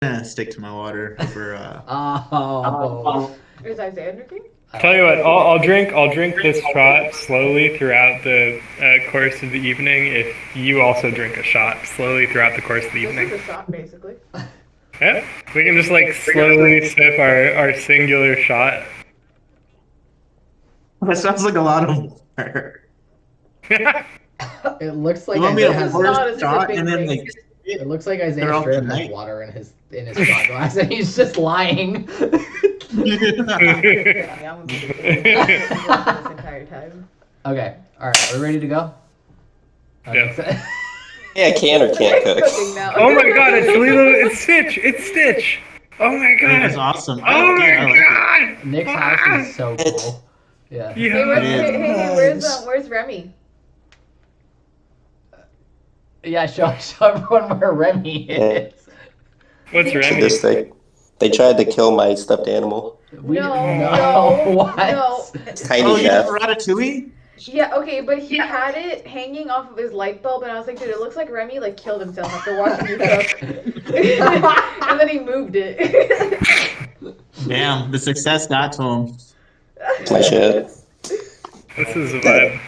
gonna stick to my water for Oh. Is Isaiah drinking? Tell you what, I'll drink this shot slowly throughout the course of the evening. If you also drink a shot slowly throughout the course of the This evening, is a shot, basically. yeah, we can just like slowly sip our singular shot. that sounds like a lot of water. It looks like You want me Isaiah to has. pour not a a shot sipping and then thing. like It looks like Isaiah throughout straight the up has night? water in his shot glass, and he's just lying. Yeah, I'm gonna be this entire time. Okay, all right, are we ready to go? Yeah. Yeah, can or can't cook. Cooking now. Oh my God, it's Lilo, it's Stitch. Oh my That's God. awesome. Oh Dude, I my like it. God. Nick's house is so cool. Yeah. Hey, Yeah. where's Remy? Yeah, show everyone where Remy is. What's Remy? This thing. They tried to kill my stuffed animal. No, what? no. Tiny Oh, you chef. have ratatouille? Yeah, okay, but he had it hanging off of his light bulb, and I was like, dude, it looks like Remy like killed himself after watching you cook. And then he moved it. Damn, the success got to him. My shit. This is a vibe.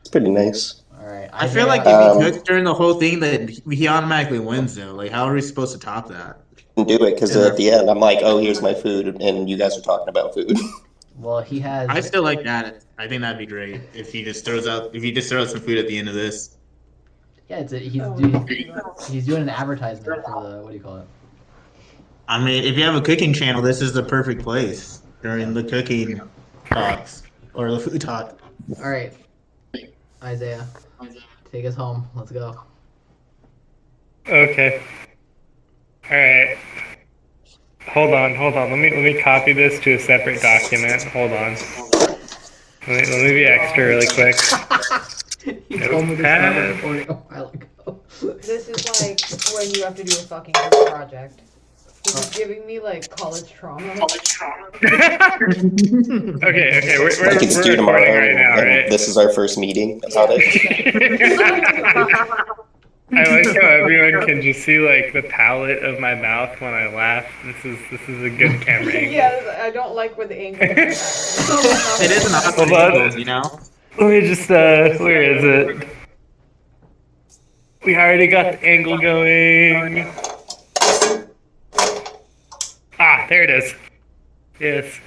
It's pretty nice. All right. I feel like Isaiah- if he cooks during the whole thing, that he automatically wins though. Like, how are we supposed to top that? Can do it because at the end I'm like, oh, here's my food, and you guys are talking about food. well, he has. I still like that. I think that'd be great if he just throws some food at the end of this. Yeah, Oh, he's doing an advertisement for the what do you call it? I mean, if you have a cooking channel, this is the perfect place during the cooking talks or the food talk. All right, Isaiah, take us home. Let's go. Okay. All right. Hold on. Let me copy this to a separate document. Hold on. Let me be extra really quick. He told me to start Notepad. recording a while ago. This is like when you have to do a fucking group project. This is giving me like college trauma. Okay, we're I can do tomorrow, recording right now, and right? this is our first meeting about it. I like how everyone can just see like the palette of my mouth when I laugh. This is a good camera angle. Yeah, I don't like where the angle is. It is an awkward Hold on. angle, you know. Let me just where is it? We already got the angle going. Ah, there it is. Yes.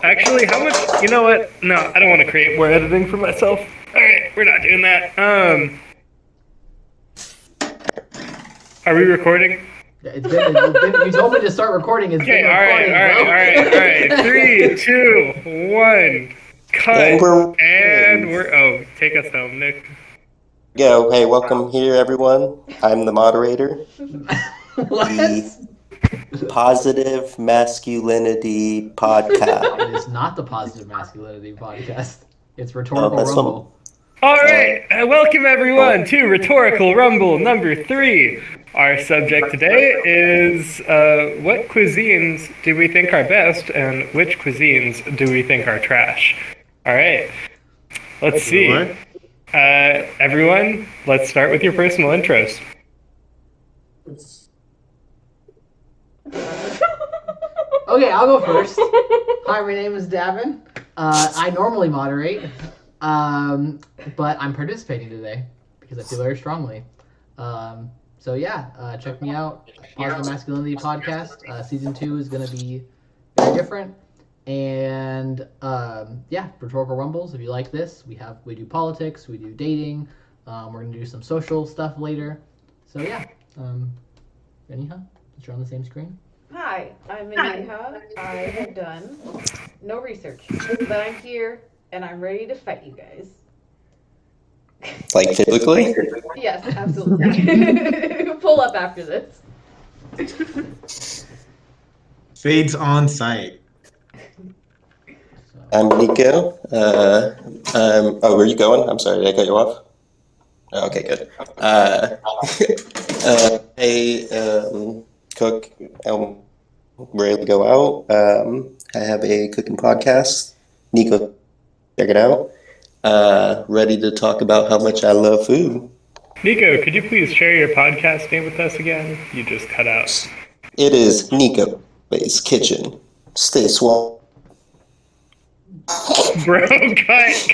Actually, how much? You know what? No, I don't want to create more editing for myself. All right, we're not doing that. Are we recording? It's been, you told me to start recording. It's Okay. been All recording, right. 3, 2, 1. Cut. And Oh, take us home, Nick. Go. Hey, welcome here, everyone. I'm the moderator. What? The Positive Masculinity Podcast. It is not the Positive Masculinity Podcast. It's Rhetorical that's Rumble. All right, welcome everyone to Rhetorical Rumble number 3. Our subject today is what cuisines do we think are best and which cuisines do we think are trash? All right, let's see. What? Everyone, let's start with your personal intros. Okay, I'll go first. Hi, my name is Davin. I normally moderate, but I'm participating today because I feel very strongly. So yeah, check me out. Positive Masculinity Podcast. Season 2 is going to be very different. And yeah, Rhetorical Rumbles. If you like this, we do politics, we do dating. We're going to do some social stuff later. So yeah, Reniha, since you're on the same screen. Hi, I'm Aniha. I have done no research, but I'm here and I'm ready to fight you guys. Like physically? Yes, absolutely. Pull up after this. Fades on site. I'm Nico. Oh, where are you going? I'm sorry, did I cut you off? Oh, okay, good. Hey, cook. I'm ready to go out. I have a cooking podcast. Nico, check it out. Ready to talk about how much I love food. Nico, could you please share your podcast name with us again? You just cut out. It is Nico's Kitchen. Stay swell. Bro, cut.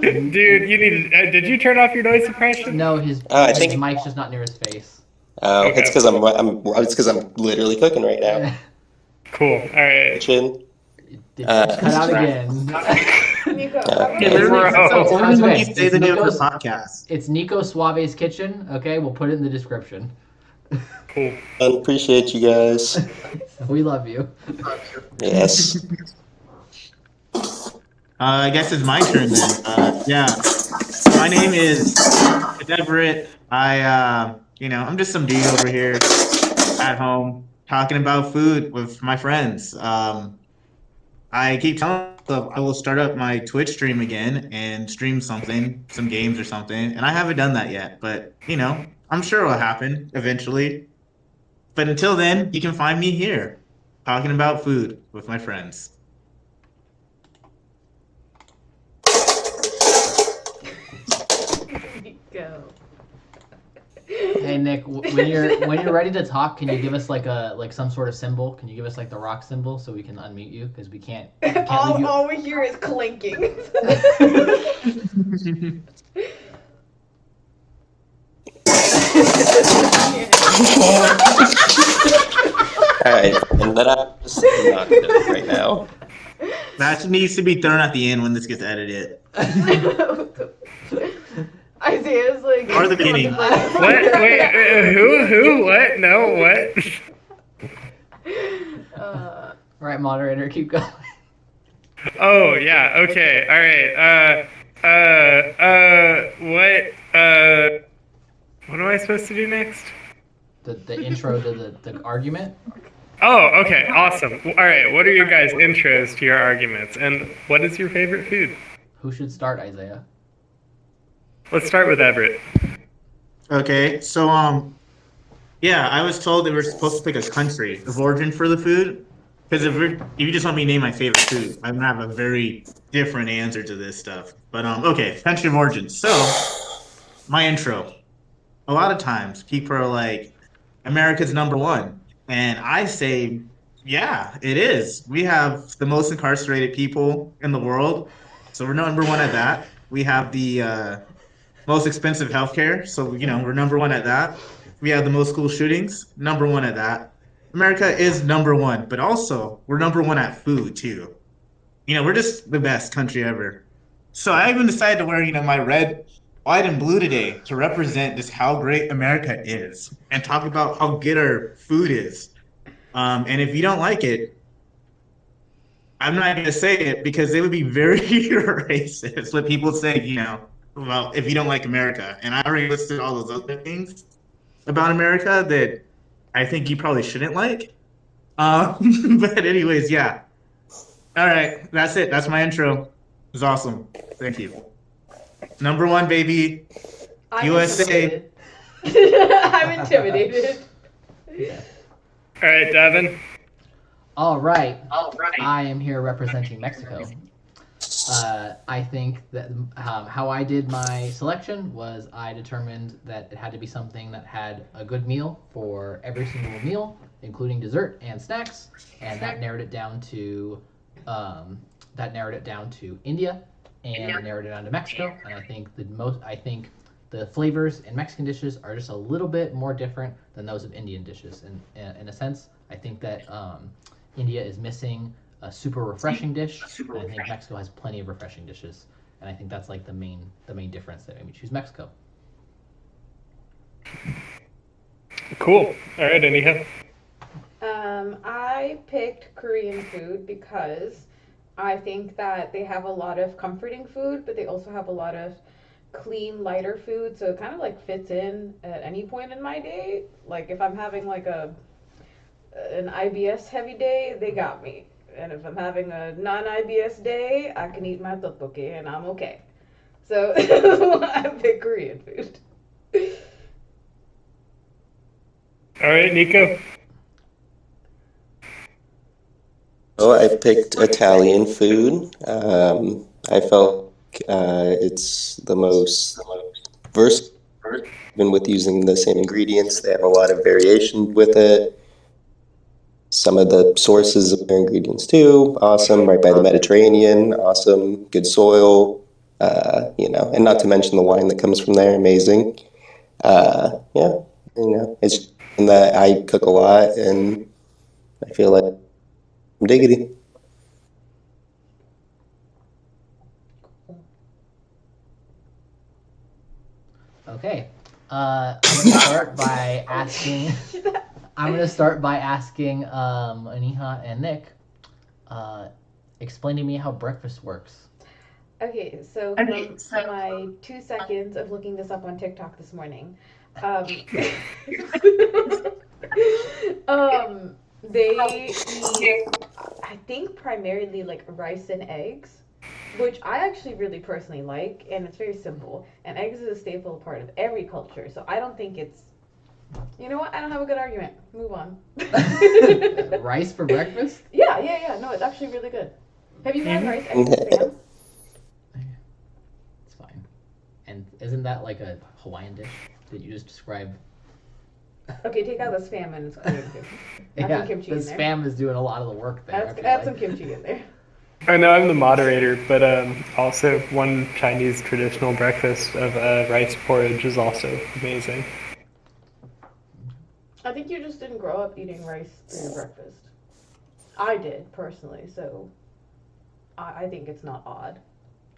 Dude, you need to, did you turn off your noise suppression? No, his I think- mic's just not near his face. It's Okay. because it's because I'm literally cooking right now. Cool. All right. Kitchen. Did cut out again. Nico, Yeah, literally, Bro. so only when you Okay, say it's the name of Nico's- the podcast. It's Nico Suave's Kitchen. Okay, we'll put it in the description. Cool. Appreciate you guys. We love you. Yes. I guess it's my turn then. Yeah, my name is Everett. I'm just some dude over here at home talking about food with my friends. I keep telling myself I will start up my Twitch stream again and stream some games or something, and I haven't done that yet. But I'm sure it'll happen eventually. But until then, you can find me here talking about food with my friends. Go. Hey Nick, when you're ready to talk, can you give us like some sort of symbol? Can you give us like the rock symbol so we can unmute you? Because we can't leave you. All we hear is clinking. Alright, and then I'm just not doing it right now. That needs to be thrown at the end when this gets edited. Isaiah's like. Or the beginning. What? Wait, who? What? No, what? Uh, All right, moderator, keep going. Oh, yeah, okay, what am I supposed to do next? The intro to the argument. Oh, okay, awesome. All right, what are your guys' intros to your arguments, and what is your favorite food? Who should start, Isaiah? Let's start with Everett. Okay, so yeah, I was told that we're supposed to pick a country of origin for the food. Because if you just want me to name my favorite food, I'm gonna have a very different answer to this stuff. But okay, country of origin. So my intro. A lot of times people are like, America's number one. And I say, yeah, it is. We have the most incarcerated people in the world. So we're number one at that. We have the most expensive healthcare. So, we're number one at that. We have the most school shootings. Number one at that. America is number one. But also, we're number one at food, too. We're just the best country ever. So I even decided to wear, my red, white, and blue today to represent just how great America is and talk about how good our food is. And if you don't like it, I'm not going to say it because it would be very racist what people say, well, if you don't like America. And I already listed all those other things about America that I think you probably shouldn't like. But anyways, yeah. All right, that's it. That's my intro. It was awesome. Thank you. Number one, baby. I'm USA. intimidated. I'm intimidated. All right, Devin. All right. I am here representing Mexico. I think that how I did my selection was I determined that it had to be something that had a good meal for every single meal, including dessert and snacks, and that narrowed it down to India, and narrowed it down to Mexico. And I think the flavors in Mexican dishes are just a little bit more different than those of Indian dishes. And in a sense, I think that India is missing a super refreshing dish, and I think Mexico has plenty of refreshing dishes. And I think that's like the main difference that made me choose Mexico. Cool. All right, anyhow. I picked Korean food because I think that they have a lot of comforting food, but they also have a lot of clean, lighter food, so it kind of like fits in at any point in my day. Like if I'm having like an IBS heavy day, they got me. And if I'm having a non-IBS day, I can eat my tteokbokki and I'm okay. So I pick Korean food. All right, Nico. Oh, I picked Italian food. I felt it's the most versatile even with using the same ingredients, they have a lot of variation with it. Some of the sources of their ingredients too, awesome, right by the Mediterranean, awesome, good soil, and not to mention the wine that comes from there, amazing. It's that I cook a lot, and I feel like I'm diggity. Okay. I'm gonna start by asking. Aniha and Nick, explain to me how breakfast works. Okay, so from my 2 seconds of looking this up on TikTok this morning, um, they eat, I think, primarily like rice and eggs, which I actually really personally like, and it's very simple. And eggs is a staple part of every culture, so I don't think it's. You know what? I don't have a good argument. Move on. Rice for breakfast? Yeah. No, it's actually really good. Have you had rice, eggs, and spam? It's fine. And isn't that like a Hawaiian dish? Did you just describe? Okay, take out the spam and it's Korean food. Add Yeah, some kimchi the in there. spam is doing a lot of the work there. Add some kimchi in there. I know I'm the moderator, but also one Chinese traditional breakfast of rice porridge is also amazing. I think you just didn't grow up eating rice for your breakfast. I did, personally, so I think it's not odd.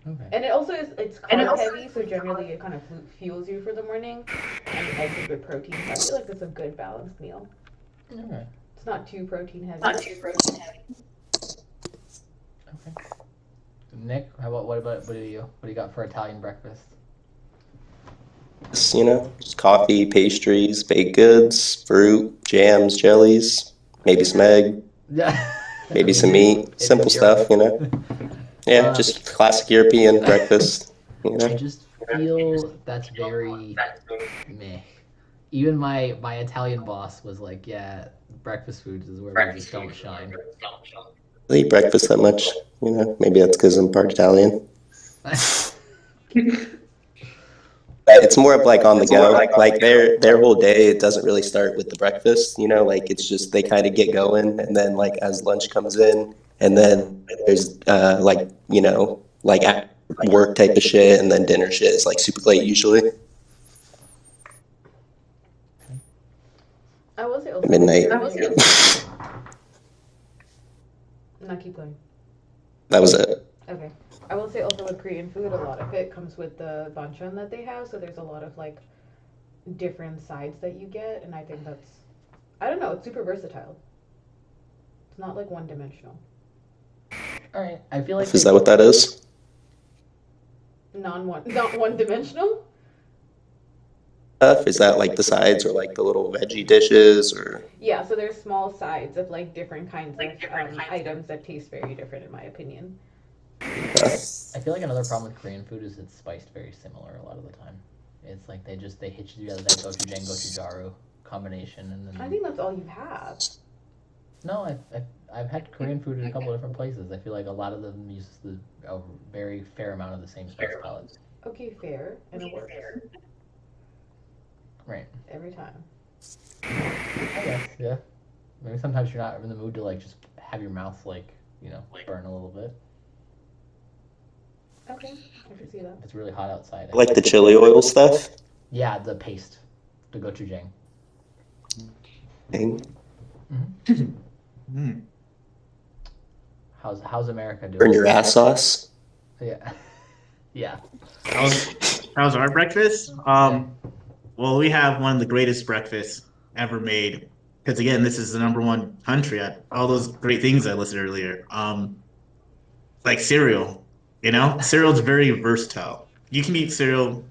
Okay. And it also it's carb heavy, so generally it kind of fuels you for the morning. And eggs are good protein, so I feel like it's a good balanced meal. Okay. It's not too protein heavy. Okay. Nick, what do you got for Italian breakfast? Just coffee, pastries, baked goods, fruit, jams, jellies, maybe some egg, Yeah. maybe some meat, simple stuff, Yeah, just classic European breakfast, I just feel that's very meh. Even my Italian boss was like, "Yeah, breakfast foods is where we just don't shine." I eat breakfast that much, maybe that's because I'm part Italian. It's more of like on the go, like their whole day, it doesn't really start with the breakfast, like it's just they kind of get going, and then like as lunch comes in, and then there's like work type of shit, and then dinner shit is like super late usually. I will say also Midnight. No, keep going. That was it. Okay. I will say also with Korean food, a lot of it comes with the banchan that they have, so there's a lot of like different sides that you get, and I think that's, I don't know, it's super versatile. It's not like one dimensional. All right, I feel like Is that what that is? Not one dimensional? Is that like the sides or like the little veggie dishes or? Yeah, so there's small sides of like different kinds of items that taste very different in my opinion. I feel like another problem with Korean food is it's spiced very similar a lot of the time. It's like they hit you together that gochujang gochugaru combination, and then I think that's all you have. no, I've had Korean food in a couple of different places. I feel like a lot of them use a very fair amount of the same spice palettes. Okay, fair, and it works Right. every time. I guess, yeah. Maybe sometimes you're not in the mood to like just have your mouth burn a little bit. Okay, I can see that. It's really hot outside. Like the chili oil stuff? Yeah, the paste, the gochujang. Mm. How's America doing? Burn your ass sauce? Yeah. Yeah. How's our breakfast? Well, we have one of the greatest breakfasts ever made. Because again, this is the number one country at all those great things I listed earlier. Like cereal, cereal's very versatile. You can eat cereal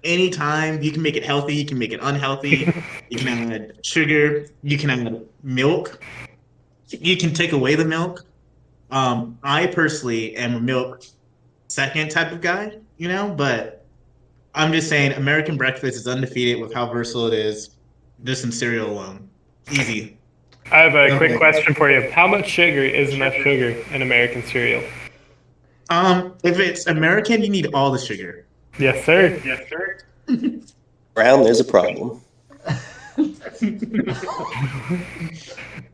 anytime. You can make it healthy. You can make it unhealthy. You can add sugar. You can add milk. You can take away the milk. I personally am a milk second type of guy, but I'm just saying American breakfast is undefeated with how versatile it is. Just some cereal alone. Easy. I have a quick question for you. How much sugar is enough sugar in American cereal? If it's American, you need all the sugar. Yes, sir. Brown, there's a problem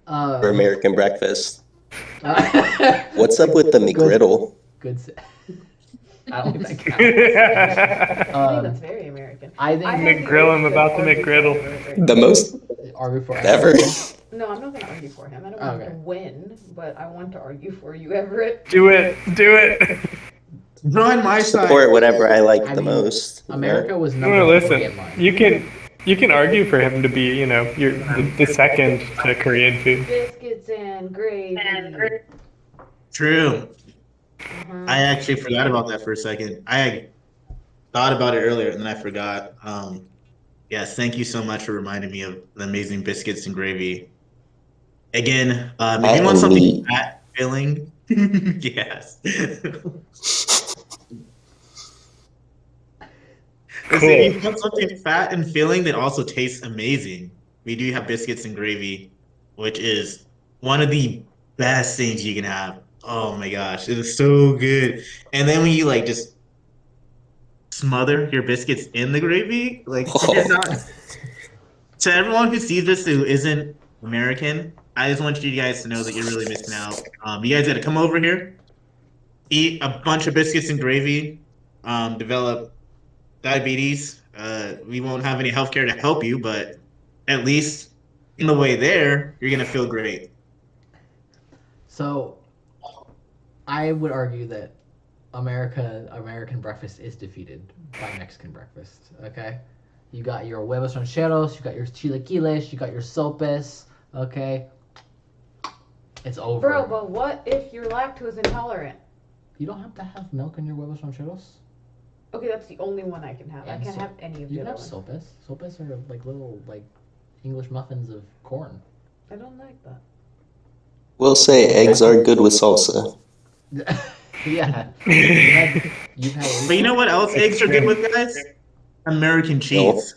for American breakfast. What's up with the McGriddle? Good. I don't think that counts. I think that's very American. I think McGrill, I'm about to McGriddle. The most argue for ever. No, I'm not going to argue for him. I don't want Okay. to win, but I want to argue for you, Everett. Do it. Join my side. Support whatever I like I the mean, most. America was No, number 3 listen. in mine. You can argue for him to be, the second to Korean food. Biscuits and gravy. True. Uh-huh. I actually forgot about that for a second. I thought about it earlier and then I forgot. Yes, thank you so much for reminding me of the amazing biscuits and gravy. Again, if you want something fat filling, yes. Listen, if you want something fat and filling that also tastes amazing, we do have biscuits and gravy, which is one of the best things you can have. Oh my gosh, it is so good. And then when you like just smother your biscuits in the gravy, like you're not. To everyone who sees this who isn't American, I just want you guys to know that you're really missing out. You guys got to come over here, eat a bunch of biscuits and gravy, develop diabetes. We won't have any healthcare to help you, but at least in the way there, you're gonna feel great. So, I would argue that American breakfast is defeated by Mexican breakfast. Okay, you got your huevos rancheros, you got your chilaquiles, you got your sopes. Okay, it's over. Bro, but what if you're lactose intolerant? You don't have to have milk in your huevos rancheros. Okay, that's the only one I can have. I And can't so- have any of You the can other have ones. sopes. Sopes are like little English muffins of corn. I don't like that. We'll say eggs are good with salsa. Yeah. You've had But you know what else eggs are good with, guys? American cheese.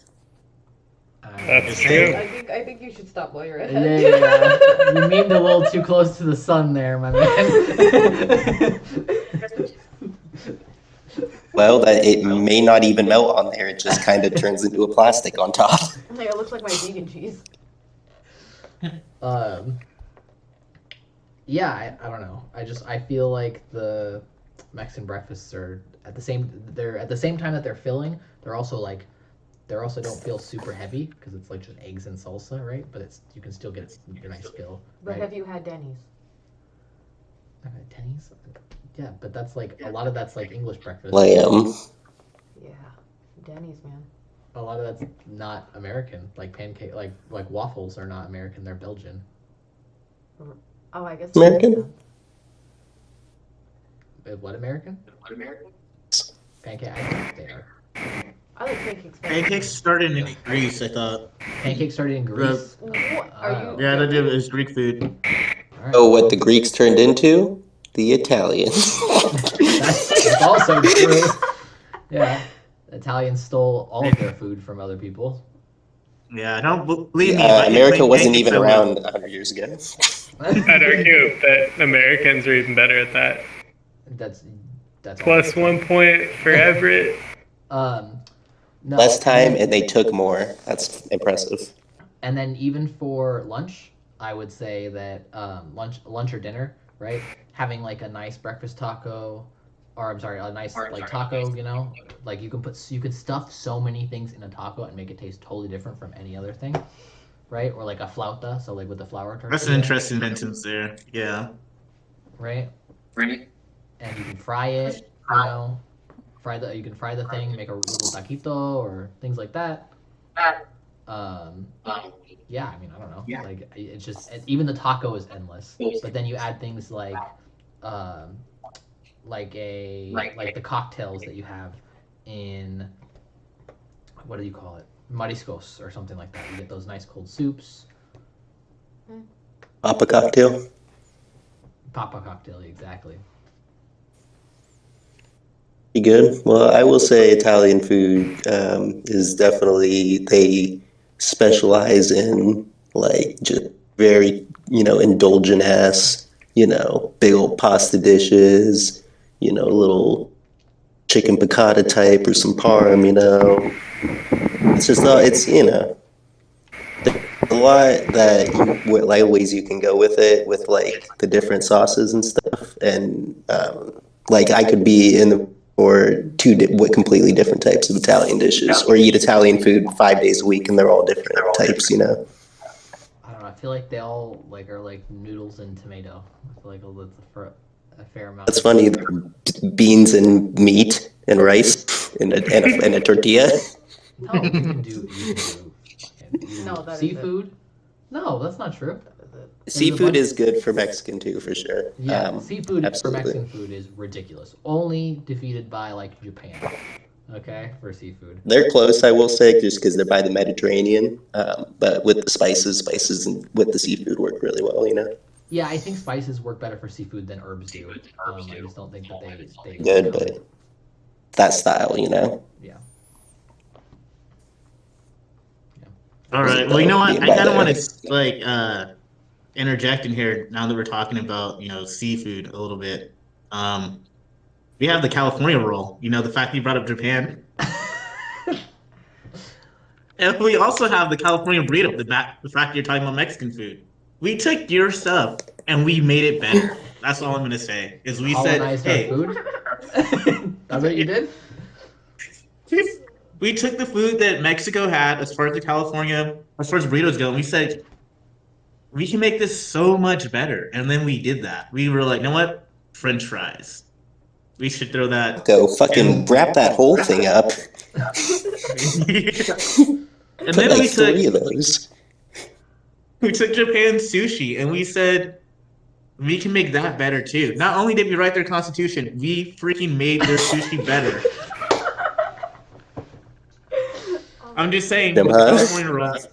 That's Just true. saying. I think you should stop while you're Yeah, ahead. yeah. You memed a little too close to the sun there, my man. Well, that it may not even melt on there. It just kind of turns into a plastic on top. Like, it looks like my vegan cheese. Yeah, I don't know. I feel like the Mexican breakfasts are at the same time that they're filling, they're also don't feel super heavy because it's like just eggs and salsa, right? But you can still get your nice fill. But Right? have you had Denny's? I've had Denny's. Yeah, but that's like a lot of that's like English breakfast. Lamb. Yeah, Denny's, man. A lot of that's not American. Like pancake, like waffles are not American. They're Belgian. Oh, I guess American? What American? Pancake. I think they are. I like pancakes. better. Pancakes started in Greece, I thought. Pancakes started in Greece. What are you? Yeah, that is Greek food. All right. Oh, what the Greeks turned into? The Italians. That's also true. Yeah, Italians stole all of their food from other people. Yeah, don't believe me. if I can America make wasn't pancakes, even I will. around 100 years ago. I'd argue that Americans are even better at that. That's Plus 1 point for Everett. No, Less time and they took more. That's impressive. And then even for lunch, I would say that lunch or dinner, right? Having like a nice breakfast taco, or I'm sorry, a nice like taco, you know, like you could stuff so many things in a taco and make it taste totally different from any other thing, right? Or like a flauta, so like with the flour tortilla. That's an interesting sentence there. Yeah. Right. And you can fry it, you know, you can fry the thing, make a little taquito or things like that. Yeah, I mean, I don't know. Like it's just even the taco is endless. But then you add things like the cocktails that you have in what do you call it? Mariscos or something like that. You get those nice cold soups. Papa cocktail. Papa cocktail, exactly. Be good. Well, I will say Italian food is definitely, they specialize in like just very, indulgent ass, big old pasta dishes, little chicken piccata type or some parm, It's just it's there's a lot that like ways you can go with it with like the different sauces and stuff, and like I could be in the or completely different types of Italian dishes, or eat Italian food 5 days a week, and they're all different types, I don't know. I feel like they all like are like noodles and tomato. I feel like that's a fair amount. That's funny. Beans and meat and rice and a tortilla. No, you can do No, that seafood. No, that's not true. Seafood is good for Mexican too, for sure. Yeah, seafood absolutely. for Mexican food is ridiculous. Only defeated by like Japan. Okay, for seafood. They're close, I will say, just because they're by the Mediterranean. But with the spices and with the seafood work really well, Yeah, I think spices work better for seafood than herbs do. I just don't think that they Good, but that style, Yeah. All right. Well, you know what? I kind of want to like interject in here now that we're talking about seafood a little bit. We have the California roll. The fact that you brought up Japan, and we also have the California burrito. The fact that you're talking about Mexican food. We took your stuff and we made it better. That's all I'm gonna say. Is we said, hey, food. That's what you did. We took the food that Mexico had as far as burritos go, and we said, we can make this so much better. And then we did that. We were like, you know what? French fries. We should throw that. Go fucking wrap that whole thing up. And then like 3 of those. We took Japan's sushi and we said, we can make that better too. Not only did we write their constitution, we freaking made their sushi better. I'm just saying, California rolls.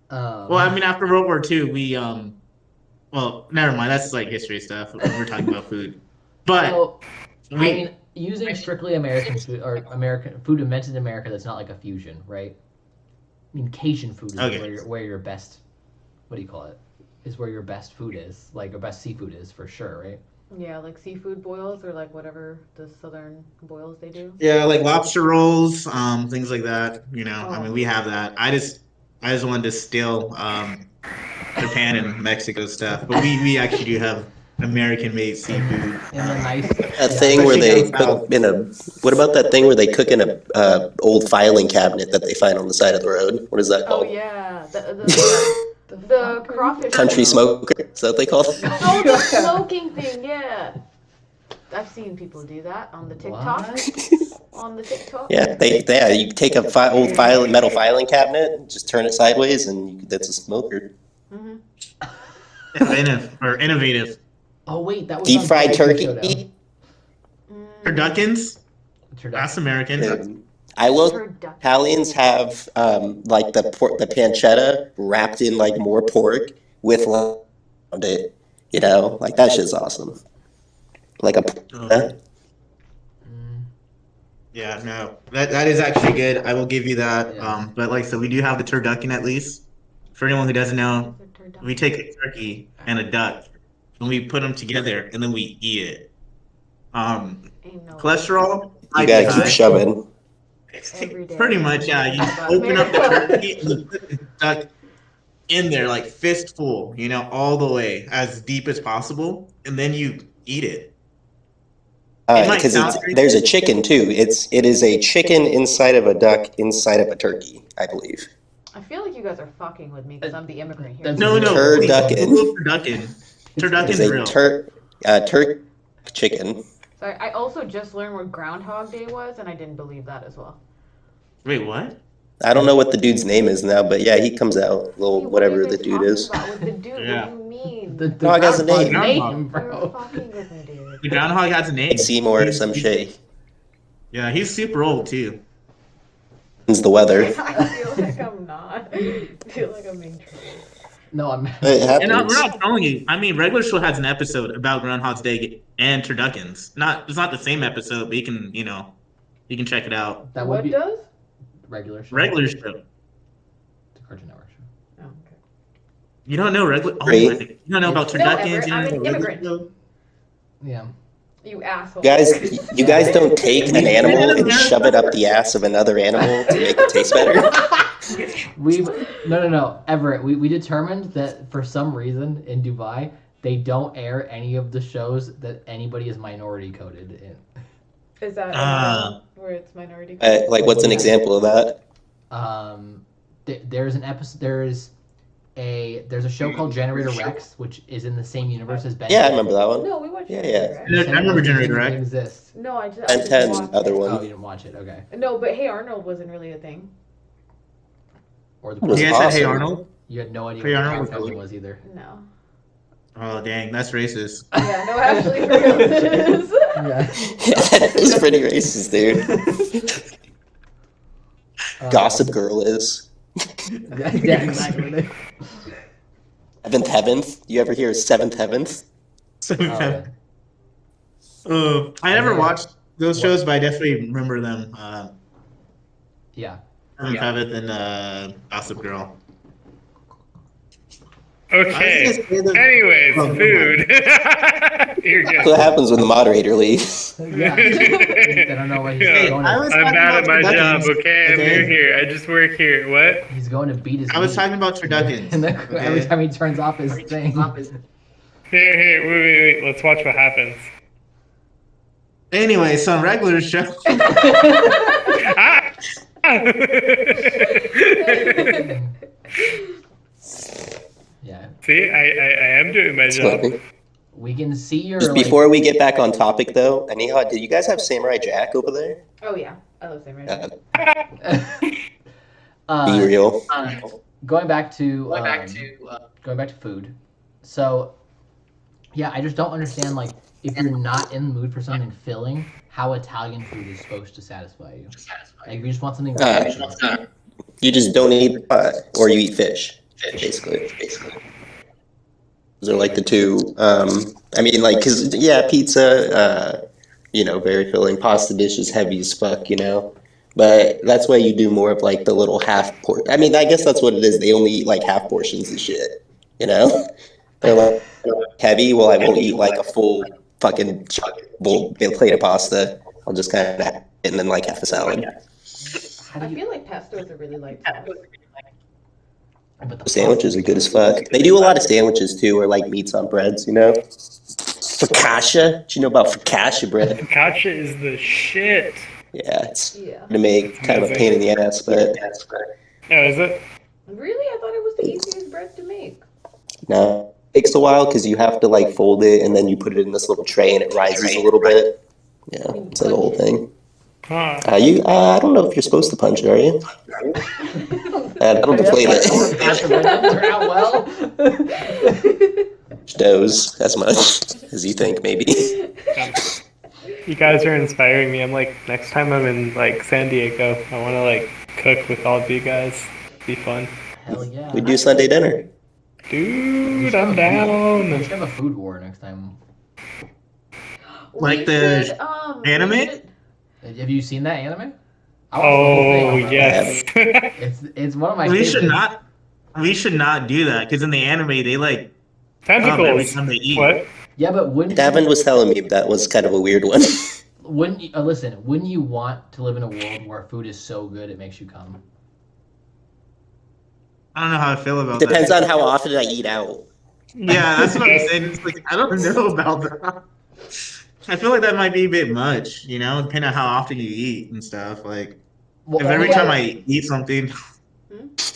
Well, I mean, after World War II, we well, never mind. That's like history stuff. We're talking about food, but I mean, using strictly American food or American food invented in America that's not like a fusion, right? I mean, Cajun food is where your best. What do you call it? Is where your best food is, like your best seafood is for sure, right? Yeah, like seafood boils or like whatever the southern boils they do. Yeah, like lobster rolls, things like that. I mean, we have that. I just wanted to steal Japan and Mexico stuff, but we actually do have American-made seafood. That thing where they cook in a. What about that thing where they cook in a old filing cabinet that they find on the side of the road? What is that called? Oh yeah, the crawfish. Country smoker. Is that what they call it? Oh, the smoking thing. Yeah, I've seen people do that on the TikTok. On the TikTok. Yeah, you take a old metal filing cabinet, just turn it sideways, and that's a smoker. Mm-hmm. Innovative. Oh wait, that was deep fried turkey. Turduckens. That's American. I will. Italians have like the pancetta wrapped in like more pork with around it. Like that shit's awesome. Like a. Yeah, no, that is actually good. I will give you that. Yeah. But like, so we do have the turducken at least. For anyone who doesn't know, we take a turkey and a duck, and we put them together, and then we eat it. Cholesterol. You gotta keep shoving. Pretty much, yeah. You open up the turkey and you put the duck in there like fistful, all the way as deep as possible, and then you eat it. Because there's a chicken too. It is a chicken inside of a duck inside of a turkey, I believe. I feel like you guys are fucking with me because I'm the immigrant here. No. Turducken. Turducken's real. Turkey chicken. Sorry, I also just learned what Groundhog Day was, and I didn't believe that as well. Wait, what? I don't know what the dude's name is now, but yeah, he comes out. Whatever the dude is. With the dude, Yeah. What do you mean? The dog has a name. You're fucking with me, dude. The groundhog has a name. Seymour or some shit. Yeah, he's super old too. It's the weather. I feel like I'm not. I feel like I'm being trolled. No, I'm. And we're not trolling you. I mean, Regular Show has an episode about Groundhog's Day and turduckens. It's not the same episode, but you can check it out. That what does? Regular Show. The Cartoon Network show. Oh, okay. You don't know regular? Oh, you don't know about turduckens? I'm an immigrant. Yeah. You asshole. You guys don't take an animal and shove it up the ass of another animal to make it taste better. No, Everett. We determined that for some reason in Dubai they don't air any of the shows that anybody is minority coded in. Is that where it's minority? Like, what's an example of that? There's an episode. There's a show called Generator Rex, which is in the same universe as Ben. Yeah, I remember that one. No, we watched Yeah, it. yeah. I remember Generator Rex. Exists. No, I just. Ben I 10, just watched other it. one. Oh, you didn't watch it? Okay. No, but Hey Arnold wasn't really a thing. Or the Was You guys said Hey awesome. Arnold? You had no idea Hey what Arnold the was was either. No. Oh dang, that's racist. Yeah, no, actually, for real, it is. Yeah. It's pretty racist, dude. Gossip Girl is. Yeah, exactly. Seventh Heavens. You ever hear of Seventh Heavens? I never watched those shows, but I definitely remember them. Yeah. Seventh and Gossip Girl. Okay. Anyways, food. You're good. What happens when the moderator leaves? Yeah. I don't know what he's going I was to. I'm bad at my job, turduckens, okay? I'm okay? new here. I just work here. What? He's going to beat his. I was meat. talking about turduckens. And then every Okay. time he turns off his thing. Here, wait. Let's watch what happens. Anyway, some regular show. Ah! Yeah. See, I am doing my job. We can see your. Just before we get back on topic, though, Aniha, did you guys have Samurai Jack over there? Oh, yeah. I love Samurai Jack. Be real. Going back to food. So, yeah, I just don't understand, like, if you're not in the mood for something filling, how Italian food is supposed to satisfy you. Like, you just want something. You just don't eat or you eat fish, basically. Those are like the two. I mean, like, cause yeah, pizza, very filling. Pasta dish is heavy as fuck, But that's why you do more of like the little half portion. I mean, I guess that's what it is. They only eat like half portions of shit, They're like heavy. Well, I won't eat like a full fucking plate of pasta. I'll just kind of and then like half a salad. I feel like pesto is a really light sauce. But Sandwiches are good as fuck. They do a lot of sandwiches too, or like meats on breads, Focaccia? Do you know about focaccia bread? Focaccia is the shit. Yeah, it's Yeah. hard to make, kind of a pain in the ass, but Oh, is it? Really? I thought it was the easiest bread to make. no, it takes a while because you have to like fold it and then you put it in this little tray and it rises a little bit. Yeah, it's like a whole thing. Huh. I don't know if you're supposed to punch it, are you? I don't deflate it. Turn out well. Knows as much as you think, maybe. You guys are inspiring me. I'm like, next time I'm in like San Diego, I want to like cook with all of you guys. Be fun. Hell yeah. We do Sunday dinner. Dude, I'm down. We should have a food war next time. Like We the should, anime? we should- Have you seen that anime? I watched the whole Oh, thing. yes. It's one of my We favorites. should not do that because in the anime they like every Tentacles. time they eat. What? Yeah, but wouldn't Davin was telling me that was kind of a weird one. wouldn't you, wouldn't you want to live in a world where food is so good it makes you come? I don't know how I feel about Depends that. on how often I eat out. Yeah, that's what I'm saying. It's like I don't know about that. I feel like that might be a bit much, depending on how often you eat and stuff. Like Well, if every time I eat something,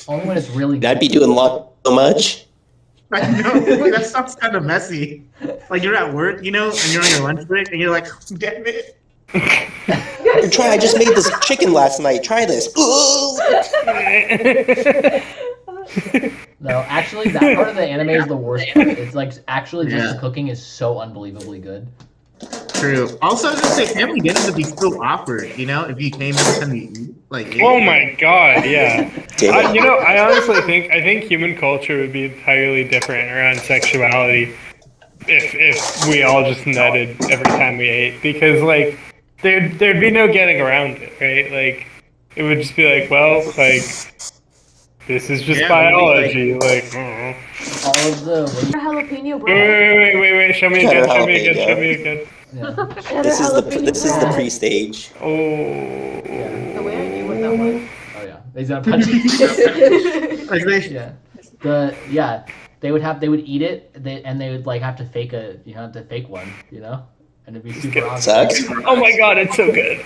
only when it's really good. I'd be doing so much. I know that sounds kind of messy. Like you're at work, and you're on your lunch break, and you're like, damn it. I just made this chicken last night. Try this. No, actually, that part of the anime is the worst part. It's like actually just Yeah. the cooking is so unbelievably good. True. Also, just say family dinners would be so awkward, if you came every time you eat. Like, Oh my god, yeah. Damn it. I honestly think human culture would be entirely different around sexuality if we all just nutted every time we ate, because like there'd be no getting around it, right? Like it would just be like, well, like this is just Yeah, biology, All of the Jalapeno bread. Wait, show me Cheddar again. jalapeno. Show me again. Yeah. Cheddar This is the jalapeno. pre-stage. Oh. The way I knew what that was. Oh yeah. He's gonna punch you. Like they, Yeah. They would eat it. They would like have to fake one. And it'd be super obvious. Sucks. Oh my god, it's so good.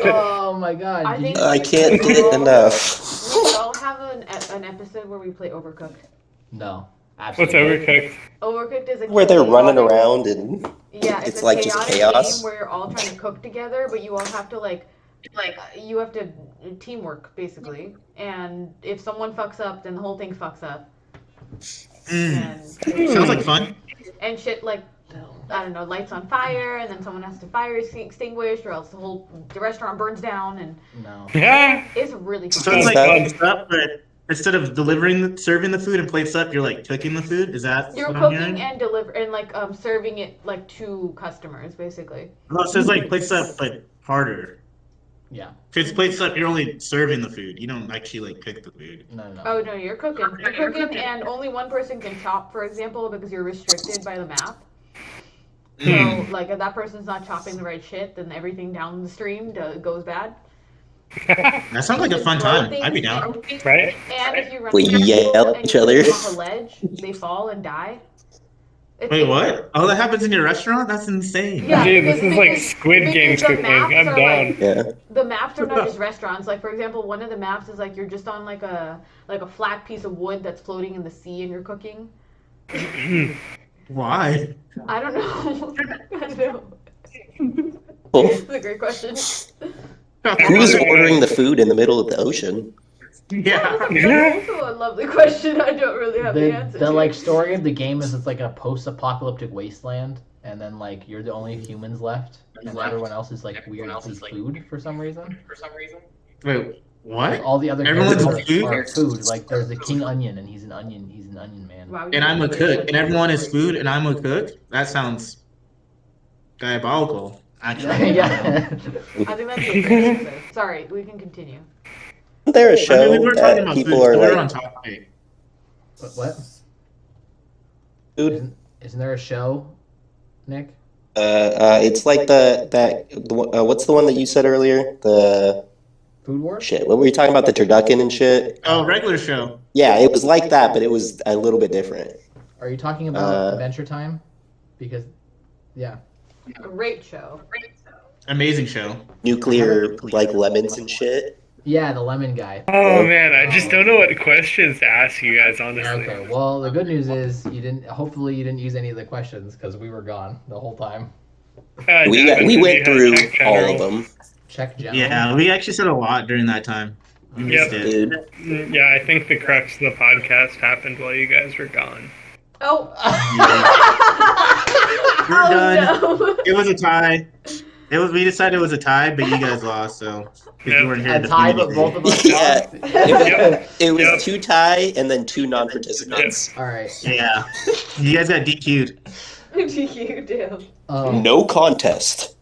Oh my god. I think I can't get enough. we should all have an episode where we play Overcooked. No. What's Absolutely. Overcooked? Overcooked is a Where they're running chaotic- around and Yeah, it's a like just chaotic chaos. game where you're all trying to cook together, but you all have to you have to teamwork basically. And if someone fucks up, then the whole thing fucks up. And sounds like fun. and shit like I don't know, lights on fire, and then someone has to fire extinguish, or else the restaurant burns down, and No. Yeah. it's really So fun. it's like Sounds plates up, but instead of serving the food and plates up, you're like cooking the food. Is that You're what I'm cooking hearing? and serving it like to customers basically. Oh, so it's like plates up, but harder. Yeah. Because plates up, you're only serving the food. You don't actually like cook the food. No. Oh no, you're cooking. You're cooking, and only one person can chop, for example, because you're restricted by the map. So, like, if that person's not chopping the right shit, then everything down the stream goes bad. That sounds like a fun Throw time. I'd be things, down. Right? And if you run We into people yell at and each you other. put them off a ledge, they fall and die. Wait, what? Oh, that happens in your restaurant? That's insane. Yeah, Dude, this because- is like because- Squid Game because the cooking. maps I'm are, down. like- yeah. The maps are not just restaurants. Like, for example, one of the maps is like you're just on like a flat piece of wood that's floating in the sea, and you're cooking. Why? I don't know. I don't know. Well, It's a great question. who's ordering the food in the middle of the ocean? Yeah. That's also a lovely question. I don't really have the answer. The to. like story of the game is it's like a post-apocalyptic wasteland, and then like you're the only humans left, and everyone else is like weirdly food for some reason. Wait, what? All the other Everyone's characters food? are food. Like there's the King Onion, and he's an onion man. Wow, And I'm a cook, and everyone is food, and I'm a cook? That sounds diabolical, actually. Yeah. I think that'd be a great episode. Sorry, we can continue. Isn't there a I mean, show we were talking that about people food, are so we were like on topic. What? food? Isn't there a show, Nick? It's like what's the one that you said earlier? The Food Wars? shit. What were you talking about? The turducken and shit. Oh, regular show. Yeah, it was like that, but it was a little bit different. Are you talking about Uh, Adventure Time? Because, yeah. Great show. Amazing show. Nuclear like lemons and shit. Yeah, the lemon guy. Oh man, I just don't know what questions to ask you guys, honestly. Okay, well, the good news is hopefully you didn't use any of the questions because we were gone the whole time. We Devin, we did went you through have check all general? of them, Check general. Yeah, we actually said a lot during that time. We missed it. dude. Yeah, I think the crux of the podcast happened while you guys were gone. Oh. We're Oh, done. no. It was a tie. We decided it was a tie, but you guys lost, so because you weren't here A to tie, defend but both of us Yeah. lost. It was Yep. 2 tie and then 2 non-participants. All right. Yeah, you guys got DQ'd. You do. No contest.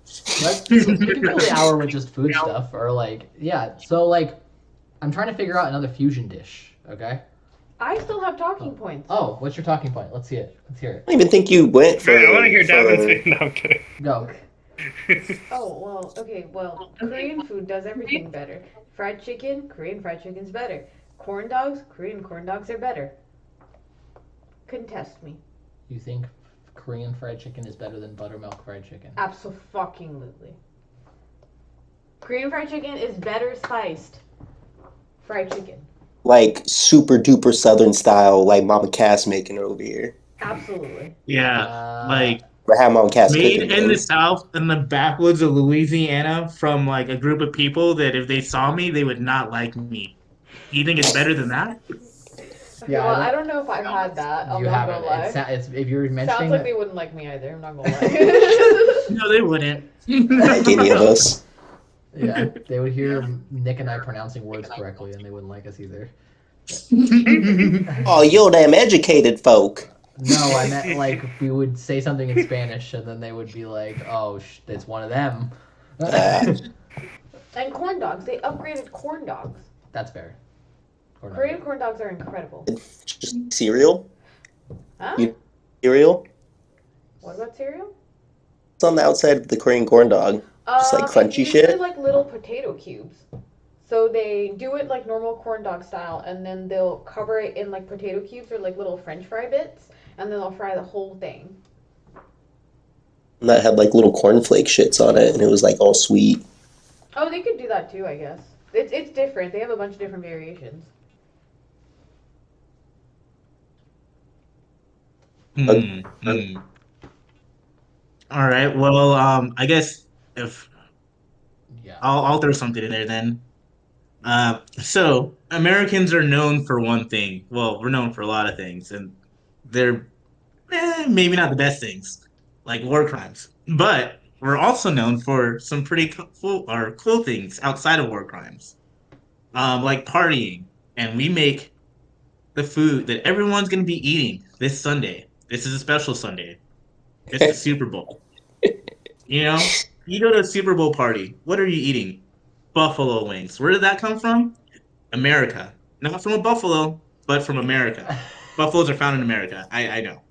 We can fill the hour with just food stuff, or like, yeah. So like, I'm trying to figure out another fusion dish. Okay. I still have talking points. Oh, what's your talking point? Let's see it. Let's hear it. I don't even think you went for. I want to hear Devin for- say. No, I'm kidding. Go. Oh, well, okay, well, Korean food does everything better. Fried chicken, Korean fried chicken's better. Corn dogs, Korean corn dogs are better. Contest me. You think Korean fried chicken is better than buttermilk fried chicken? Abso-fucking-lutely. Korean fried chicken is better spiced. Fried chicken. like super duper southern style, like Mama Cass making it over here. Absolutely. Yeah, like Or have Mama Cass made cooking in the it. South, in the backwoods of Louisiana, from like a group of people that if they saw me, they would not like me. You think it's better than that? Yeah, well, I I don't know if I've had that. I'm You not haven't. gonna lie. It's if you're mentioning Sounds like it- they wouldn't like me either. I'm not gonna lie. No, they wouldn't. Like any of us. yeah, they would hear Nick and I pronouncing words correctly, and they wouldn't like us either. Oh, yo, damn educated folk. No, I meant like we would say something in Spanish, and then they would be like, "Oh, it's one of them." And corn dogs. They upgraded corn dogs. That's fair. Or not. Korean corn dogs are incredible. Just cereal? Huh? You- Cereal? What about cereal? It's on the outside of the Korean corn dog? Just like It's crunchy usually shit? like little potato cubes. So they do it like normal corn dog style, and then they'll cover it in like potato cubes or like little French fry bits, and then they'll fry the whole thing. And that had like little cornflake shits on it, and it was like all sweet. Oh, they could do that too, I guess. It's different. They have a bunch of different variations. Hmm. All right. Well, I guess if Yeah. I'll throw something in there then. So Americans are known for one thing. Well, we're known for a lot of things, and they're maybe not the best things, like war crimes. But we're also known for some pretty cool things outside of war crimes, like partying. And we make the food that everyone's going to be eating this Sunday. This is a special Sunday. It's the Super Bowl. You know, you go to a Super Bowl party. What are you eating? Buffalo wings. Where did that come from? America. Not from a buffalo, but from America. Buffaloes are found in America. I know.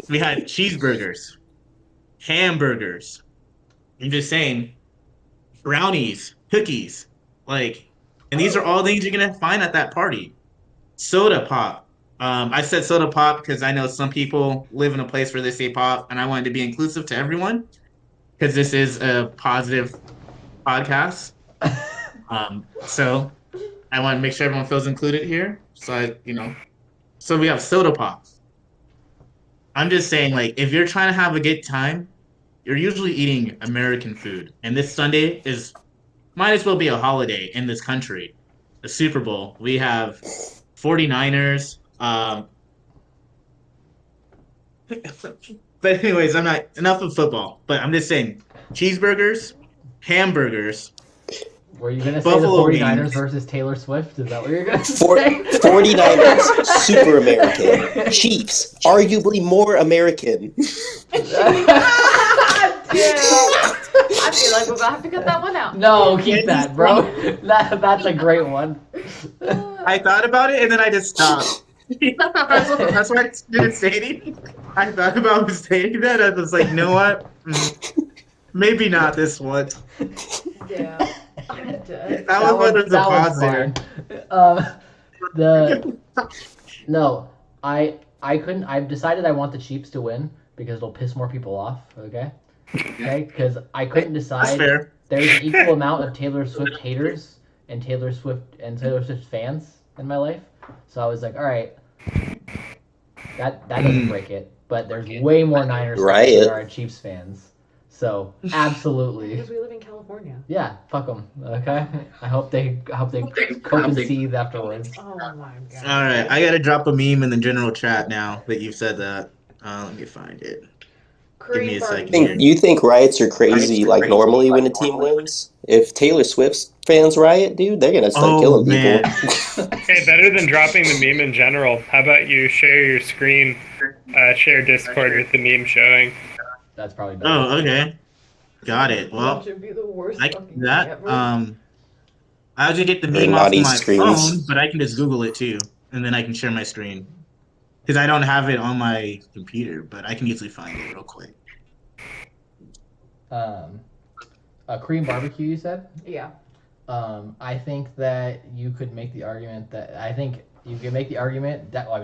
We had cheeseburgers, hamburgers. I'm just saying, brownies, cookies, like, and these are all things you're gonna find at that party. Soda pop. I said soda pop because I know some people live in a place where they say pop, and I wanted to be inclusive to everyone because this is a positive podcast. So I want to make sure everyone feels included here. So we have soda pop. I'm just saying, like, if you're trying to have a good time, you're usually eating American food. And this Sunday is might as well be a holiday in this country. The Super Bowl. We have 49ers. But anyways, I'm not enough of football. But I'm just saying, cheeseburgers, hamburgers, Were you going to say the buffalo 49ers wings. versus Taylor Swift? Is that what you're going to For, say? 49ers, super American. Chiefs, arguably more American. I feel like we're gonna have to cut that one out. No, keep that, bro. That's a great one. I thought about it and then I just stopped. That's why I didn't say anything. I thought about saying that. I was like, you know what? Maybe not this one. Yeah. I'm dead. That was one of the that was positive. No, I couldn't. I've decided I want the Chiefs to win because it'll piss more people off. Okay, because I couldn't That's decide. fair. There's an equal amount of Taylor Swift haters and Taylor Swift fans in my life, so I was like, all right, that doesn't break it. But there's way more Niners fans than Riot. there are Chiefs fans. So absolutely. Because we live in California. Yeah, fuck them. Okay, I hope they cope and seethe afterwards. Oh my god. All right, I gotta drop a meme in the general chat now that you've said that. Let me find it. Give me a second here. You think riots are crazy like normally when a team wins? If Taylor Swift's fans riot, dude, they're gonna start killing man. people. Hey, better than dropping the meme in general, how about you share your screen, share Discord with the meme showing? That's probably better. Oh, okay. Got it. Well, That should be the worst I can fucking do that. thing ever. I was gonna get the Very meme off naughty my screens. phone, but I can just Google it too, and then I can share my screen because I don't have it on my computer, but I can easily find it real quick. A Korean barbecue, you said? Yeah. I think that you could make the argument that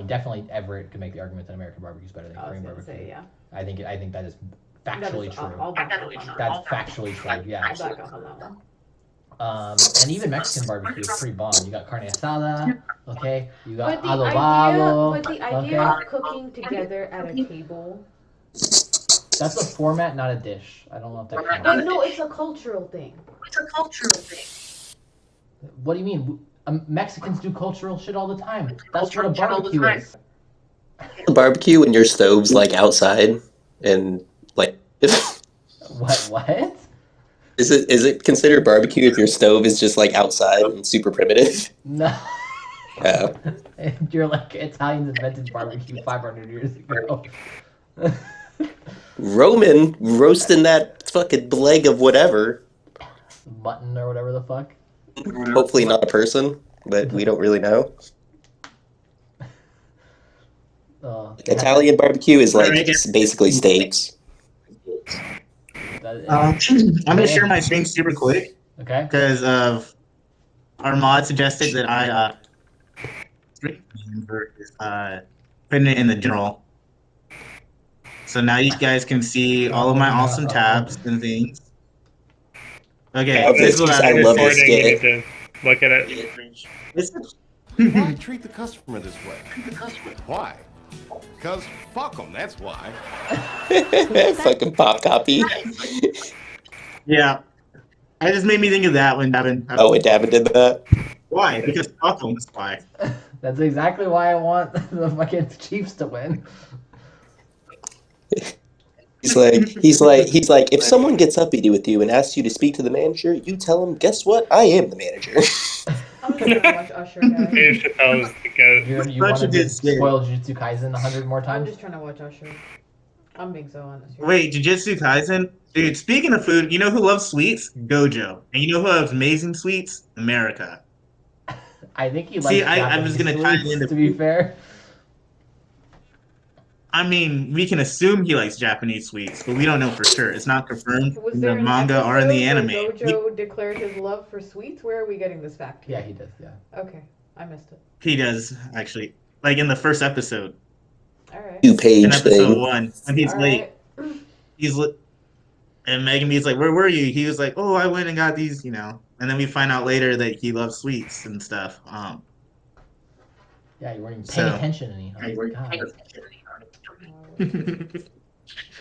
definitely Everett could make the argument that American barbecue is better than I was Korean gonna barbecue. say, yeah. I think that is That factually is, true. I'll back up on that. That's factually true. Yeah. I'll back up on that one. And even Mexican barbecue is pretty bomb. You got carne asada, okay? You got But the adobado. idea okay? of cooking together at a table. That's a format, not a dish. I don't know if that But counts. no, it's a cultural thing. What do you mean? Mexicans do cultural shit all the time. That's what a barbecue is. Barbecue and your stove's like outside, and like, What? is it considered barbecue if your stove is just like outside and super primitive? No. Yeah. You're like Italians invented barbecue 500 years ago. Roman roasting that fucking leg of whatever. Mutton or whatever the fuck. Hopefully not a person, but we don't really know. Uh, Italian barbecue is like Alright. basically steaks. That- I'm gonna share my screen super quick Okay. because of our mod suggested that I putting it in the general. So now you guys can see all of my Oh, awesome no. tabs and things. Okay, Love this is this. what I I love this recording. You need skit. to look at it. Why treat the customer this way? Why? Because fuck them, that's why. Fucking pop copy. Yeah, I just made me think of that when Davin. Oh, wait, Davin did that. Why? Because fuck them. That's why. That's exactly why I want the fucking Chiefs to win. He's like, if someone gets uppity with you and asks you to speak to the manager, you tell them, guess what? I am the manager. I'm just trying to watch Usher, guys. Dave Chappelle's the goat. You Such want a to good just skit. spoil Jujutsu Kaisen 100 more I'm times? just trying to watch Usher. I'm being so honest here. Wait, Jujutsu Kaisen? Dude, speaking of food, you know who loves sweets? Gojo. And you know who loves amazing sweets? America. I think he likes See, I Japanese was gonna tie it sweets, into to be food. fair. I mean, we can assume he likes Japanese sweets, but we don't know for sure. It's not confirmed Was in there the an manga or in the episode anime. where Gojo declared his love for sweets? Where are we getting this fact? Yeah, he does, yeah. Okay, I missed it. He does, actually. Like in the first episode. All right. In 2-page episode thing. 1. When he's All late. right. He's and Megan B's like, "Where were you?" He was like, "Oh, I went and got these, you know." And then we find out later that he loves sweets and stuff. Yeah, you weren't even paying So- attention any. Oh, God.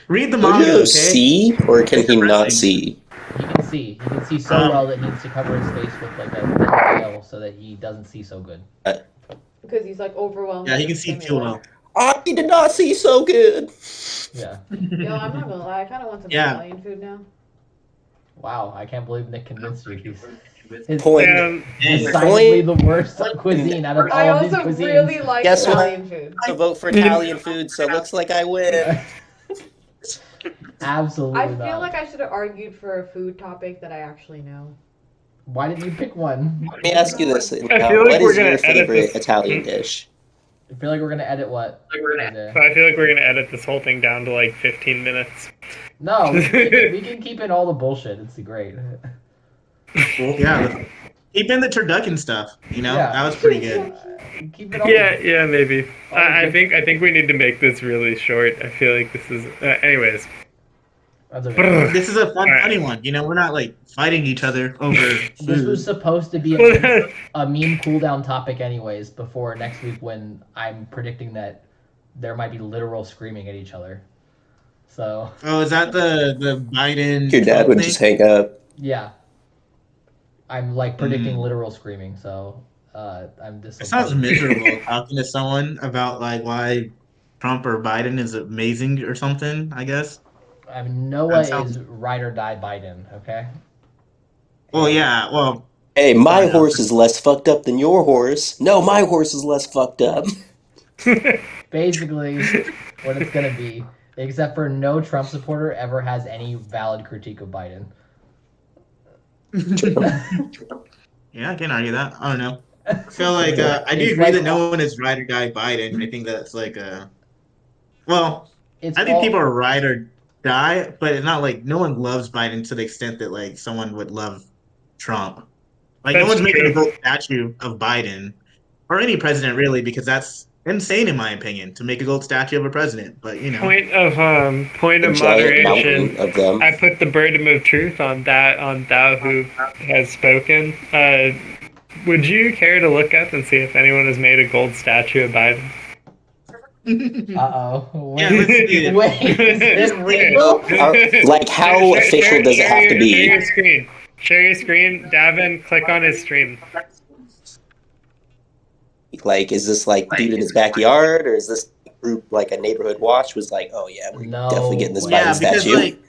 Read the Gojo manga, okay? see, or can he not Depressing. see? He can see. He can see so well that he needs to cover his face with like a veil so that he doesn't see so good. Because he's like overwhelmed. Yeah, by he the can see too stimuli. well. I did not see so good. Yeah. Yo, I'm not gonna lie. I kind of want some Yeah. Italian food now. Wow, I can't believe Nick convinced you. His Point. decidedly the worst cuisine out of I all of these also cuisines. really like Guess what? Italian food. I vote for Italian food, so it looks like I win. Absolutely I not. feel like I should have argued for a food topic that I actually know. Why did you pick one? Let me ask you this: feel like what we're is gonna your edit favorite this. Italian dish? I feel like we're gonna edit what? So I feel like we're gonna edit this whole thing down to like 15 minutes. No, we can keep in all the bullshit. It's great. Yeah. Keep in the turducken stuff, you know? Yeah. That was pretty good. Keep it all. Yeah, maybe. Oh, I good. think we need to make this really short. I feel like this is. Anyways. That's okay. This is a fun, Alright. funny one. You know, we're not like fighting each other over This was food. supposed to be Well, a meme cooldown topic, anyways. Before next week, when I'm predicting that there might be literal screaming at each other. So Oh, is that the Biden Your dad Trump would thing? just hang up. yeah, I'm like predicting Mm. literal screaming. So I'm It sounds disappointed. miserable talking to someone about like why Trump or Biden is amazing or something, I guess. I mean, Noah That sounds- is ride or die Biden. Okay. Well, yeah, well, Hey, my Fair horse enough. is less fucked up than your horse. No, my horse is less fucked up. Basically, what it's gonna be. Except for no Trump supporter ever has any valid critique of Biden. yeah, I can't argue that. I don't know. I feel like I do It's agree like that no one is ride or die Biden. I think that's like well, It's I think all- people are ride or die, but it's not like no one loves Biden to the extent that like someone would love Trump. Like no That's one's making true. a gold statue of Biden or any president really, because that's insane in my opinion to make a gold statue of a president. But you know, point of A giant moderation. mountain of them. I put the burden of truth on Thou who has spoken. Would you care to look up and see if anyone has made a gold statue of Biden? Uh-oh. Yeah, let's see it. Wait, is it real? Like, how official does it have to Share be? your screen. Share your screen. Davin, click on his stream. Like, is this like dude in his backyard, or is this group like a neighborhood watch was like, oh yeah, we're No definitely getting this way. Biden yeah, because statue? like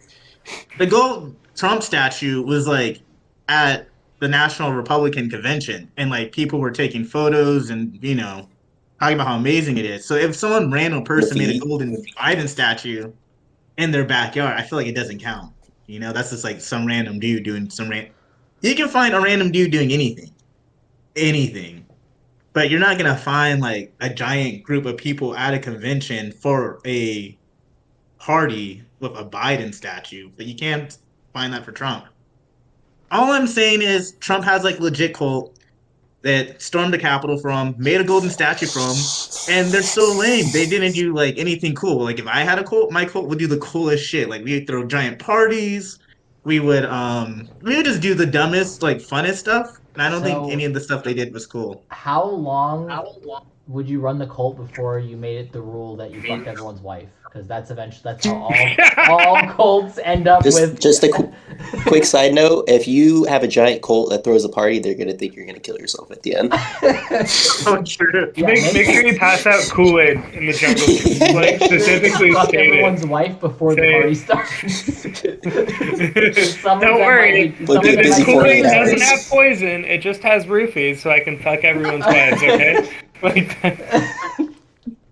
the gold Trump statue was like at the National Republican Convention, and like people were taking photos and you know talking about how amazing it is. So if some random person made a Graffiti. golden Biden statue in their backyard, I feel like it doesn't count. You know, that's just like some random dude doing some You can find a random dude doing anything, but you're not gonna find like a giant group of people at a convention for a party with a Biden statue, but you can't find that for Trump. All I'm saying is Trump has like legit cult that stormed the Capitol from, made a golden statue from, and they're so lame. They didn't do like anything cool. Like if I had a cult, my cult would do the coolest shit. Like we'd throw giant parties. We would just do the dumbest, like funnest stuff. And I don't think any So, of the stuff they did was cool. how long would you run the cult before you made it the rule that you fucked everyone's wife? Because that's how all cults end up with. Just a quick side note: if you have a giant cult that throws a party, they're gonna think you're gonna kill yourself at the end. Oh, true. Yeah, Make sure you pass out Kool-Aid in the jungle. Like specifically fuck stated. everyone's wife before the Say- party starts. Don't worry. We'll be busy The Kool-Aid 48 doesn't hours. have poison. It just has roofies, so I can fuck everyone's wives. Okay. Like,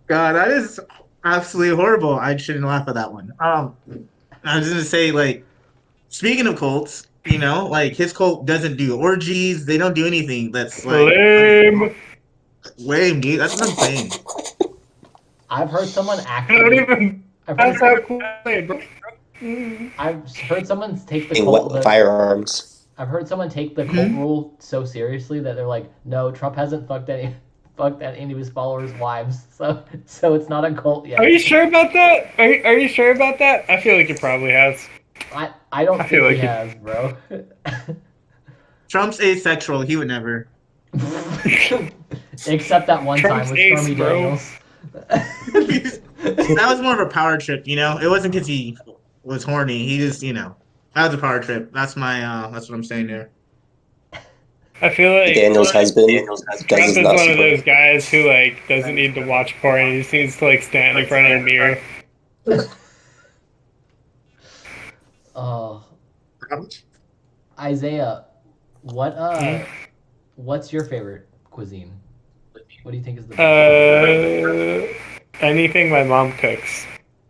God, that is absolutely horrible. I shouldn't laugh at that one. I was gonna say, like, speaking of cults, like his cult doesn't do orgies. They don't do anything that's like lame. lame, dude. That's what I'm saying. I've heard someone I don't actually. even I've pass heard, out Kool-Aid, bro. I've heard someone take the And cult. what firearms? I've heard someone take the cult rule so seriously that they're like, no, Trump hasn't fucked any of his followers' wives, so it's not a cult yet. Are you sure about that? Are you sure about that? I feel like it probably has. I don't I think feel he like it- has, bro. Trump's asexual. He would never. Except that one Trump's time with ace, Stormy bro. Daniels. That was more of a power trip. It wasn't because he was horny. He just, that was a power trip. That's what I'm saying there. I feel like Daniel's husband Trump does is his one nuts. of those guys who like doesn't need to watch porn. He just needs to like stand in front of a mirror. Oh, Isaiah, what's your favorite cuisine? What do you think is the best? Anything my mom cooks,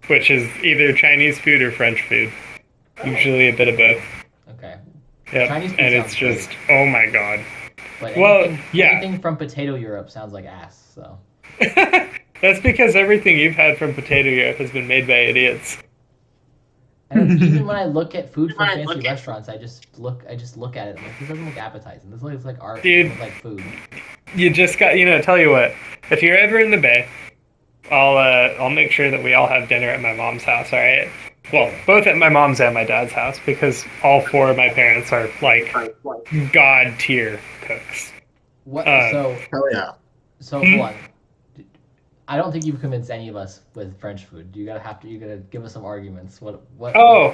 which is either Chinese food or French food. Usually a bit of both. Okay, Yep. Chinese food And it's sounds great. just, oh my god. but well, anything, yeah. anything from Potato Europe sounds like ass. So That's because everything you've had from Potato Europe has been made by idiots. and even when I look at food from fancy restaurants, I just look at it. I'm like, this doesn't look appetizing. This looks like art. Dude. It doesn't look like food. You just got, tell you what, if you're ever in the Bay, I'll make sure that we all have dinner at my mom's house, alright? Well, both at my mom's and my dad's house, because all four of my parents are, like, god tier cooks. What? Hell yeah. So hold on. I don't think you've convinced any of us with French food. You gotta give us some arguments. What? Oh,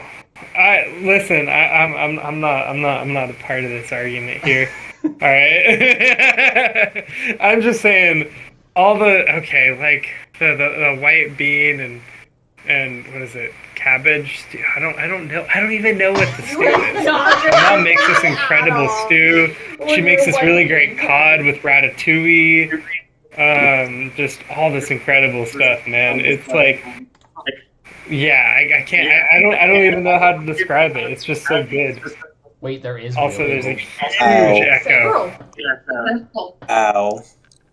listen. I'm not a part of this argument here. All right. I'm just saying, like the white bean and what is it? Cabbage stew. I don't know. I don't even know what the stew is. My mom makes this incredible stew. She makes this really great cod with ratatouille. Just all this incredible stuff, man. It's like, yeah, I can't. I don't even know how to describe it. It's just so good. Wait, there is. Also, real there's a evil. huge echo. Ow.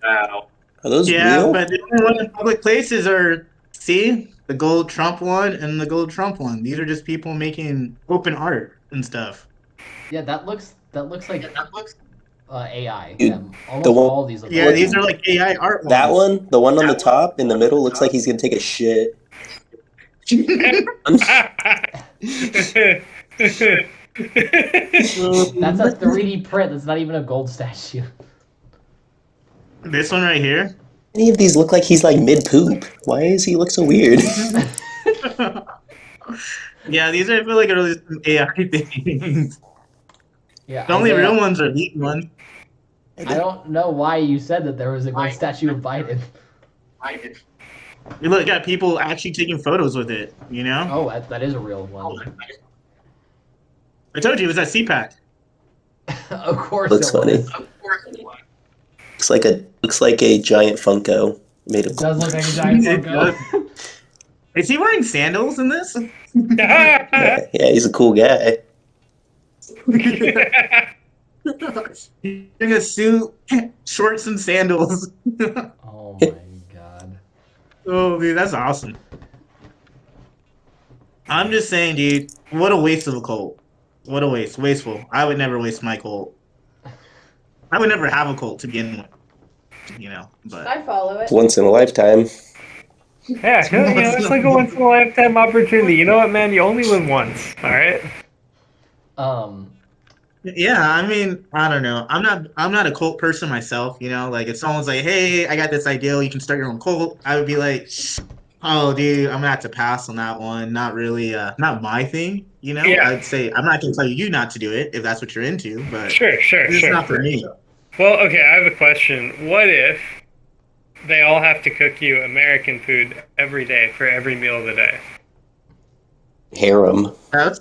Are those Yeah, real? but the only one in public places are, see, the gold Trump one and the gold Trump one. These are just people making open art and stuff. Yeah, that looks like AI. Dude, Yeah, almost the one- all of these look. Yeah, like these are like AI art ones. That one, the one on the top in the middle, looks like he's gonna take a shit. That's a 3D print. That's not even a gold statue. This one right here. Any of these look like he's like mid poop. Why does he look so weird? Yeah, these I feel like are really some AI things. Yeah. The only Isaiah, real ones are these ones. I don't know why you said that there was a gold statue of Biden. You look, got people actually taking photos with it. Oh, that is a real one. I told you it was at CPAC. Of course Looks it was. funny. Looks like a giant Funko made of. It does look like a giant It Funko. Is he wearing sandals in this? Yeah, he's a cool guy. Wearing a suit, shorts, and sandals. Oh my god. Oh, dude, that's awesome. I'm just saying, dude. What a waste of a cult. What a waste. Wasteful. I would never waste my cult. I would never have a cult to begin with. But I follow it. Once in a lifetime. Yeah, it's like a once in a lifetime opportunity. You know what, man? You only live once. All right. yeah, I mean, I don't know. I'm not a cult person myself. Like if someone's like, "Hey, I got this idea. You can start your own cult," I would be like, "Oh, dude, I'm gonna have to pass on that one. Not really. Not my thing." Yeah. I'd say I'm not gonna tell you not to do it if that's what you're into, but Sure. it's not for me. Well, okay, I have a question. What if they all have to cook you American food every day for every meal of the day? Harem. That's-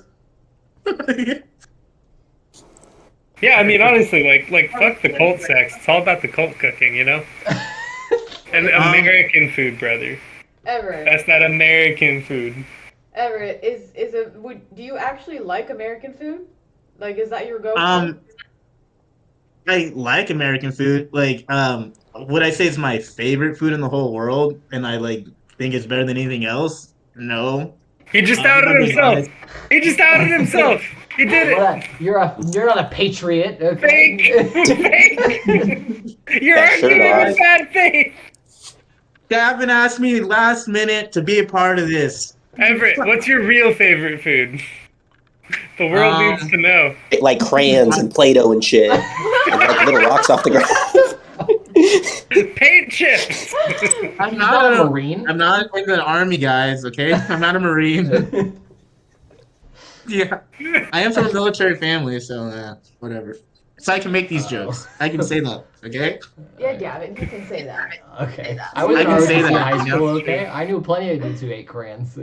Yeah, I mean, honestly, like fuck the cult sex. It's all about the cult cooking, you know? And American food, brother. Everett. That's that American food. Everett, do you actually like American food? Like, is that your go-to? I like American food. Like, would I say it's my favorite food in the whole world, and I think it's better than anything else? No. He just I'm outed being himself. honest. He just outed himself. He did it. You're not a patriot, okay? Fake. You're That shirt arguing on. in bad faith. Gavin asked me last minute to be a part of this. Everett, what's your real favorite food? The world needs to know. Like crayons and Play-Doh and shit. And like little rocks off the ground. Paint chips. I'm He's not a Marine. I'm not in the army, guys. Okay, I'm not a Marine. Yeah, I am from a military family, so whatever. So I can make these jokes. I can say that. Okay. Yeah, Gavin, you can say that. Okay. I was I in can say ROTC in that, high you school, know? okay? I knew plenty of dudes who ate crayons.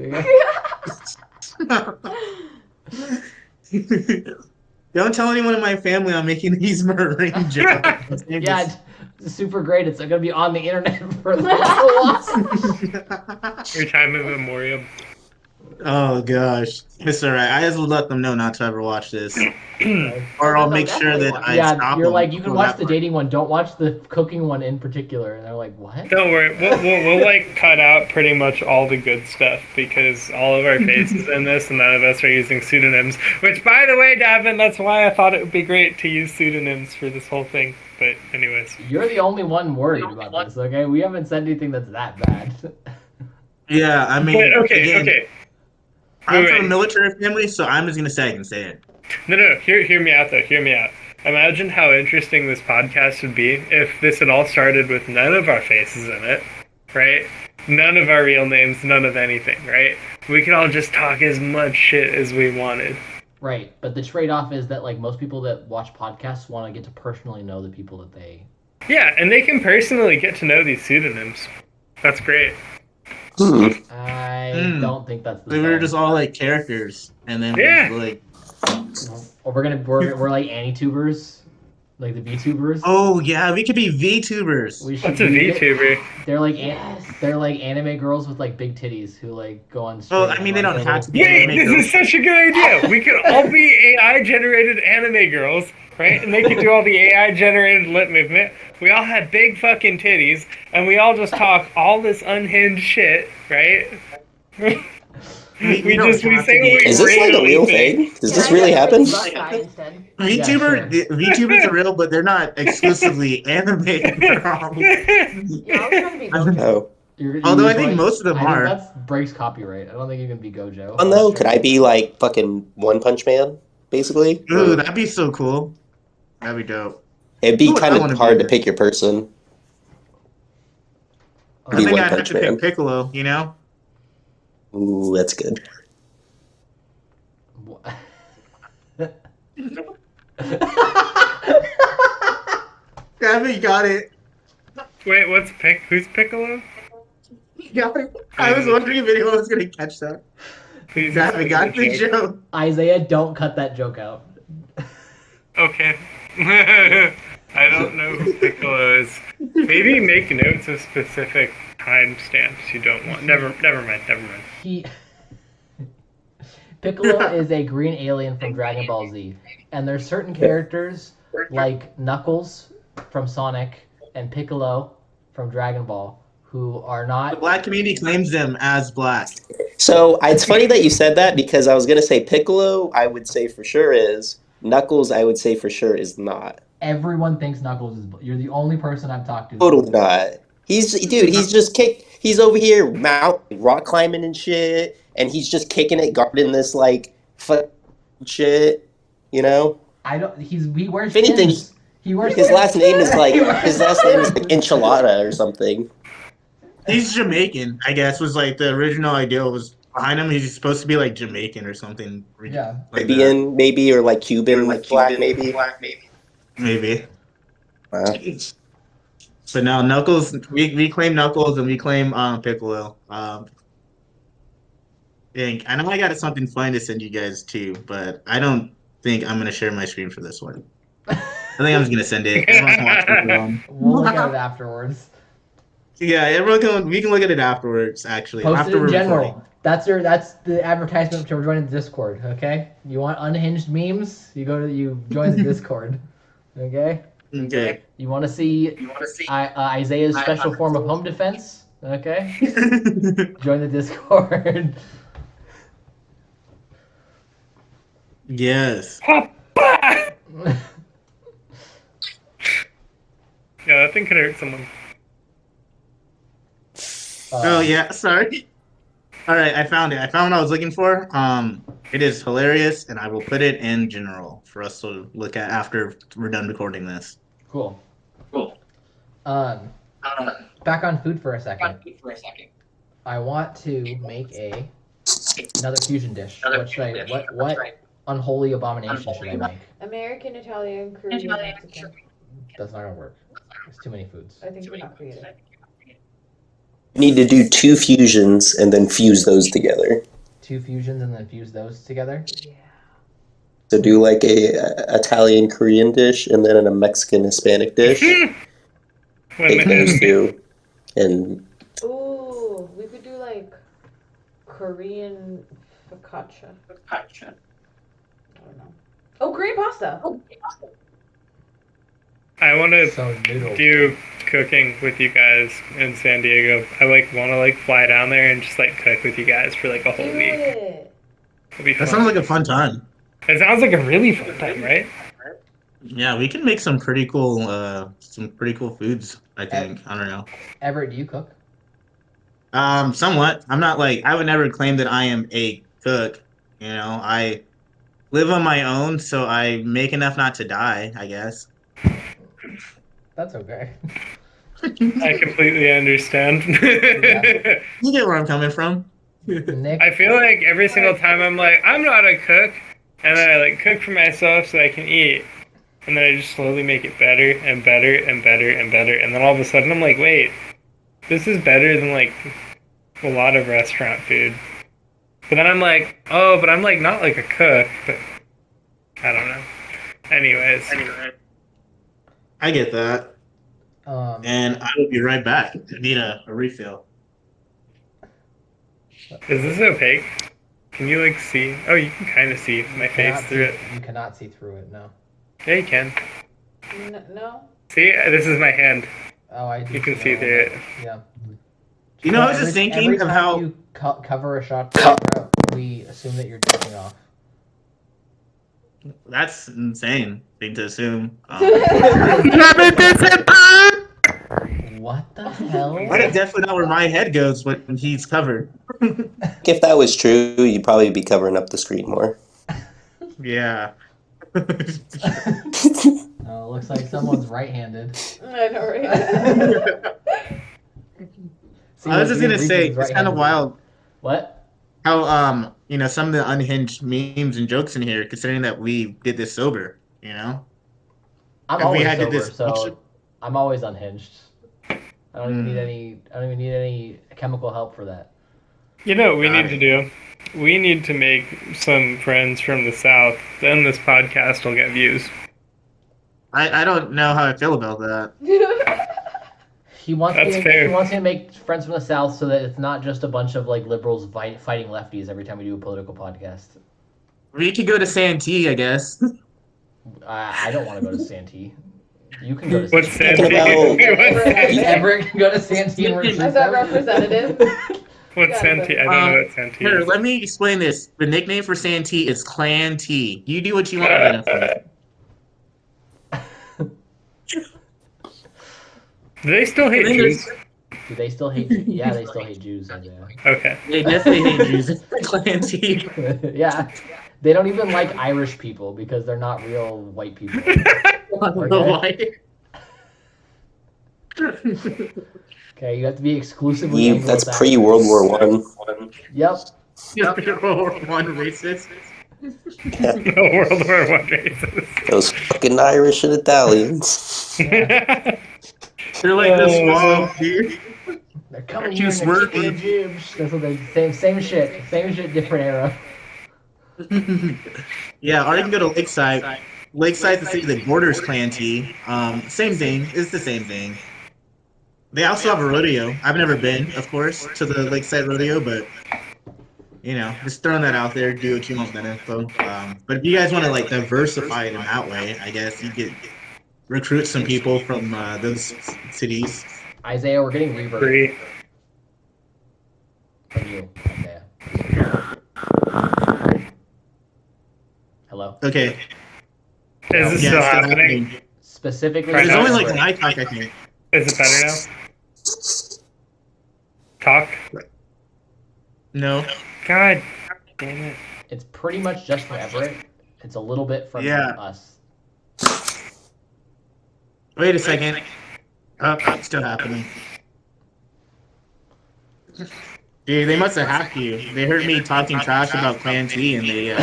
Don't tell anyone in my family I'm making these Marine jokes. Yeah, it's super great. It's gonna be on the internet for a while. Your time of memorial. Oh gosh, it's alright. I just will let them know not to ever watch this, or I'll make sure that I Yeah, stop you're them like, you can from watch that the part. dating one. Don't watch the cooking one in particular. And they're like, what? Don't worry, we'll like cut out pretty much all the good stuff because all of our faces in this, and none of us are using pseudonyms. Which, by the way, Davin, that's why I thought it would be great to use pseudonyms for this whole thing. But anyways, You're the only one worried about this, okay? We haven't said anything that's that bad. Yeah, I mean, but okay, again, okay. I'm Wait, from a wait. military family, so I'm just gonna say I can say it. No. Hear me out, though. Hear me out. Imagine how interesting this podcast would be if this had all started with none of our faces in it, right? None of our real names, none of anything, right? We could all just talk as much shit as we wanted. Right, but the trade-off is that like most people that watch podcasts want to get to personally know the people that they. Yeah, and they can personally get to know these pseudonyms. That's great. I don't think that's the We were same. just all like characters, and then Yeah. we like, Or we're like anti-tubers, like the VTubers. oh yeah, we could be VTubers. We should What's a be- VTuber? They're like they're like anime girls with like big titties who like go on. Well, stream I mean, they and, don't like, have to be. Wait, anime this girls. is such a good idea. We could all be AI-generated anime girls, right? And they could do all the AI-generated lip movement. We all have big fucking titties, and we all just talk all this unhinged shit, right? We don't say have what to be- we Is this like a really real think. thing? Does this really happen? VTubers are real, but they're not exclusively anime girls. Yeah, I was trying to be Gojo. Oh. Although I think most of them I are. think that breaks copyright. I don't think you can be Gojo. Oh no, could I be like fucking One Punch Man, basically? Ooh, that'd be so cool. That'd be dope. It'd be Ooh, I kind wanna of be hard to there. pick your person. I Be think One I'd have Punch to pick Man. Piccolo, you know? Ooh, that's good. Gavin got it. Wait, who's Piccolo? You got it. I was wondering if anyone was gonna catch that. Please Gavin got the explain joke. Isaiah, don't cut that joke out. Okay. I don't know who Piccolo is. Maybe make notes of specific timestamps you don't want. Never mind. He Piccolo is a green alien from Dragon Ball Z, and there's certain characters like Knuckles from Sonic and Piccolo from Dragon Ball who are The not. black community claims them as black. So it's funny that you said that because I was gonna say Piccolo, I would say for sure is. Knuckles, I would say for sure is not. Everyone thinks Knuckles is. You're the only person I've talked to. Totally not. He's just he's over here mount rock climbing and shit, and he's just kicking it, guarding this like shit, you know? I don't. He wears If anything, pins. He wears his pins. last name is like He wears his last name is like pins. Enchilada or something. He's Jamaican, I guess, was like the original idea was behind him. He's supposed to be like Jamaican or something. Yeah. Like that. Caribbean, maybe, or like Cuban, like black, maybe. Maybe. Wow. But no, Knuckles, we claim Knuckles and we claim Piccolo. I know I got something fun to send you guys too, but I don't think I'm gonna share my screen for this one. I think I'm just gonna send it. Everyone can watch it at home. We'll look at it afterwards. Yeah, we can look at it afterwards. Actually, Post after it in we're general. recording. That's the advertisement for joining the Discord. Okay. You want unhinged memes? You join the Discord. Okay. Okay. You want to see Isaiah's special form of home defense? Okay. Join the Discord. Yes. Yeah, that thing could hurt someone. Oh yeah, sorry. All right, I found it. I found what I was looking for. It is hilarious, and I will put it in general for us to look at after we're done recording this. Cool. Back on food for a second. I want to make another fusion dish. What unholy abomination should I make? American, Italian, Korean, Mexican. That's not gonna work. There's too many foods. I think we're not creative. You need to do 2 fusions and then fuse those together. 2 fusions and then fuse those together. Yeah. So do like a Italian Korean dish and then a Mexican Hispanic dish. Take those 2 and Ooh, we could do like Korean focaccia. I don't know. Oh, Korean pasta. I want to So noodle. do cooking with you guys in San Diego. I want to fly down there and just cook with you guys for a whole Do week. it. It'll be That fun. sounds like a fun time. It sounds like a really fun time, right? Yeah, we can make some pretty cool foods. I think. I don't know. Everett, do you cook? Somewhat. I'm not I would never claim that I am a cook. You know, I live on my own, so I make enough not to die, I guess. That's okay. I completely understand. Yeah. You get where I'm coming from. Nick, I feel like every single time I'm not a cook, and then I cook for myself so I can eat, and then I just slowly make it better and better and better and better, and then all of a sudden I'm wait, this is better than a lot of restaurant food. But then I'm oh, but I'm not a cook, but I don't know. Anyways. I get that. And I will be right back. I need a refill. Is this opaque? Can you see? Oh, you can kind of see my face through it. You cannot see through it. No. Yeah, you can. No. See, this is my hand. Oh, I do. You can see through it. Yeah. You know, I was just thinking every of time how you cover a shot, we assume that you're jerking off. that's insane thing to assume. What the hell? That's definitely not where my head goes when he's covered. if that was true, you'd probably be covering up the screen more. Yeah. Oh, looks like someone's right-handed. I know, right? I was just gonna say it's kind of wild What? how some of the unhinged memes and jokes in here, considering that we did this sober. You know. I'm If we always had to sober, dis- so I'm always unhinged. I don't even need any chemical help for that. You know what we need to do? We need to make some friends from the South. Then this podcast will get views. I don't know how I feel about that. He wants That's me. fair. He wants me to make friends from the South so that it's not just a bunch of liberals fighting lefties every time we do a political podcast. We could go to Santee, I guess. I don't want to go to Santee. You can go to What's Santee. Talking Santee? about- What's Santee? Everett can go to Santee and recruit As a them. representative. What's Santee? I don't know what Santee Here, is. let me explain this. The nickname for Santee is Clan T. You do what you want with that information. Do they still hate And then Jews? Do they still hate Jews? Yeah, they still hate Jews. Isaiah. Okay. They definitely hate Jews. It's Clan T. Yeah. They don't even like Irish people because they're not real white people. I don't know why. Okay, you have to be exclusively That's Anglo-Saxon. pre-World War One. Yep. World War One racist. No World War One races. Those fucking Irish and Italians. They're like the swamp, dude. They're coming Aren't here you and they're kicking the swerving? jibs. That's what they same shit, different era. Yeah, or you can go to Lakeside. Lakeside's the city that borders Clan T. Same thing. It's the same thing. They also have a rodeo. I've never been, of course, to the Lakeside rodeo, but just throwing that out there. Do what you want with that info. But if you guys want to like diversify it in that way, I guess you could recruit some people from those cities. Isaiah, we're getting reverb Free. from you, Isaiah. Hello. Okay. Is this Yeah, still it's still happening? happening. Specifically, Right It's now. only like when I talk, I think. Is it better now? Talk? No. God damn it. it's pretty much just for Everett. It's a little bit from Yeah. us. Wait a second. Oh, it's still happening. Dude, they must have hacked you. They heard me talking trash about Clan T, and they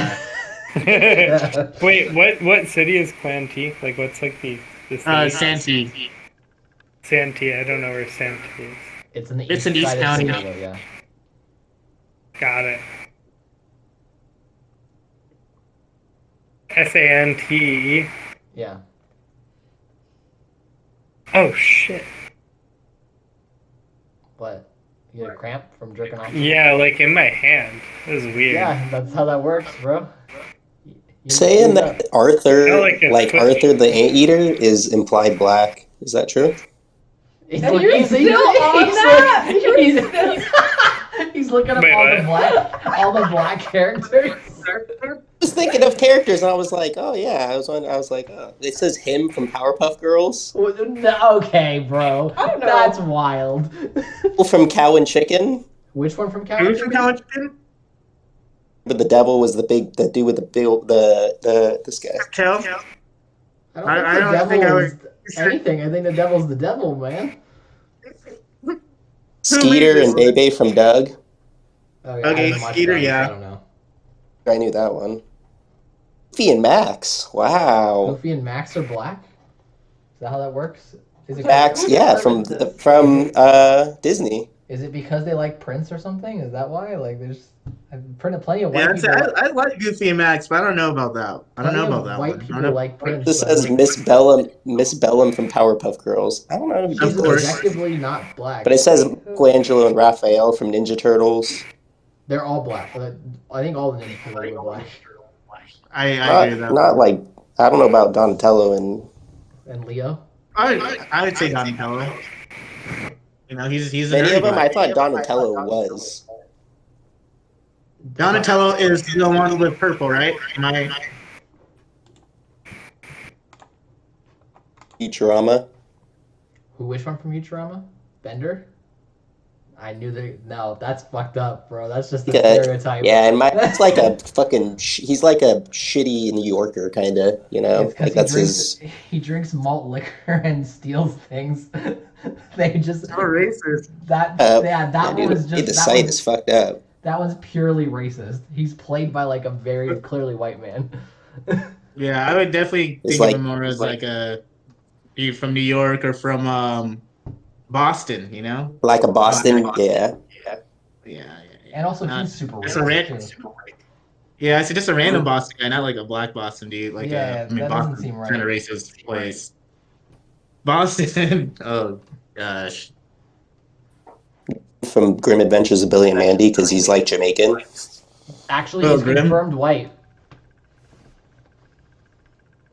Wait, what city is Clan T? Like, what's like the city? Santee. Santee. I don't know where Santee is. It's in the It's east in East side County. of Seattle, yeah. Got it. Santee. Yeah. Oh shit. What? You get a cramp from jerking off? Yeah, like in my hand. This is weird. Yeah, that's how that works, bro. Saying that Arthur, I like it. like Arthur the Anteater, is implied black. Is that true? He's And you're still on that? He's looking up Wait, all the black characters. I was thinking of characters, and I was like, oh yeah. I was like, oh, it says him from Powerpuff Girls. Okay, bro. I don't know. That's wild. From Cow and Chicken. Which one from Who's Cowboy? from California? But the devil was the dude with the big, this guy. Kel? I don't think I the don't devil think I is anything. I think the devil's the devil, man. Skeeter and Bebe from Doug. Okay, Okay, I haven't watched Skeeter, those, yeah. I don't know. I knew that one. Goofy and Max. Wow. Goofy and Max are black? Is that how that works? Is it Max, yeah, from Disney. Is it because they like Prince or something? Is that why? Like, there's I've printed plenty of white Yeah, people. I like Goofy and Max, but I don't know about that. I don't know plenty about of that white one. I people don't know. like Prince. This but says Miss Bellum from Powerpuff Girls. I don't know. Who Of did He's course. this. objectively not black. But it says Michelangelo and Raphael from Ninja Turtles. They're all black. I think all the Ninja Turtles are black. I agree with that. Not like, I don't know about Donatello and And Leo? I would say Donatello. He's a many nerdy of them. guy. I thought Donatello was. Donatello is the one with purple, right? Futurama. Which one from Futurama? Bender? I knew that. No, that's fucked up, bro. That's just a Yeah, stereotype. yeah, and it's like a fucking. He's like a shitty New Yorker, kind of. It's Like 'cause that's his. he drinks malt liquor and steals things. They just Oh, racist. that one was just The site is fucked up. that one's purely racist. He's played by like a very clearly white man. Yeah, I would definitely It's think like- of him more as like a dude from New York or from Boston. Like a Boston, yeah. Yeah. And also Uh, he's super It's a racist too. Yeah, it's just a random Boston guy, not like a black Boston dude. Like, Yeah, that doesn't Boston seem right. kind of racist place. Boston. Oh gosh. From Grim Adventures of Billy and Mandy, because he's like Jamaican. Actually, Oh, he's Grim? confirmed white.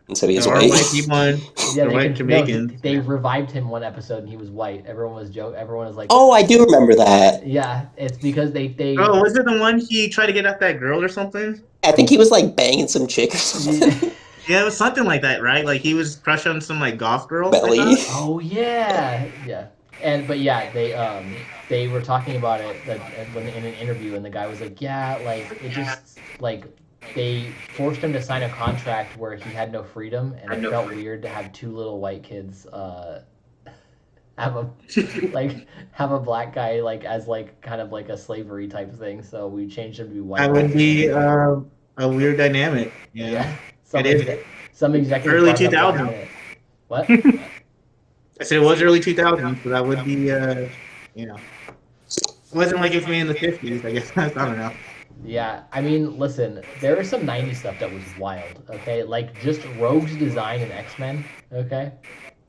And so he's There are white. white people in Yeah, the white Jamaicans. they revived him one episode and he was white. Everyone was like, Oh, I do remember that. yeah, it's because they Oh, was it the one he tried to get at that girl or something? I think he was like banging some chick or something. Yeah, it was something like that, right? Like he was crushed on some like goth girl. I Belly. thought. Oh yeah, yeah. But yeah, they were talking about it when in an interview, and the guy was like, yeah, like it just like they forced him to sign a contract where he had no freedom, and it felt weird to have two little white kids have a have a black guy like as like kind of like a slavery type thing. So we changed him to be white. That would be a weird dynamic. Yeah. Yeah. Some, It is. some executive Early brought it up 2000s. last minute. What? I said it was early 2000s, so that would be, you know, it wasn't like it's me in the 50s. I guess I don't know. Yeah, I mean, listen, there is some 90s stuff that was wild, okay? Like, just Rogue's design in X-Men, okay?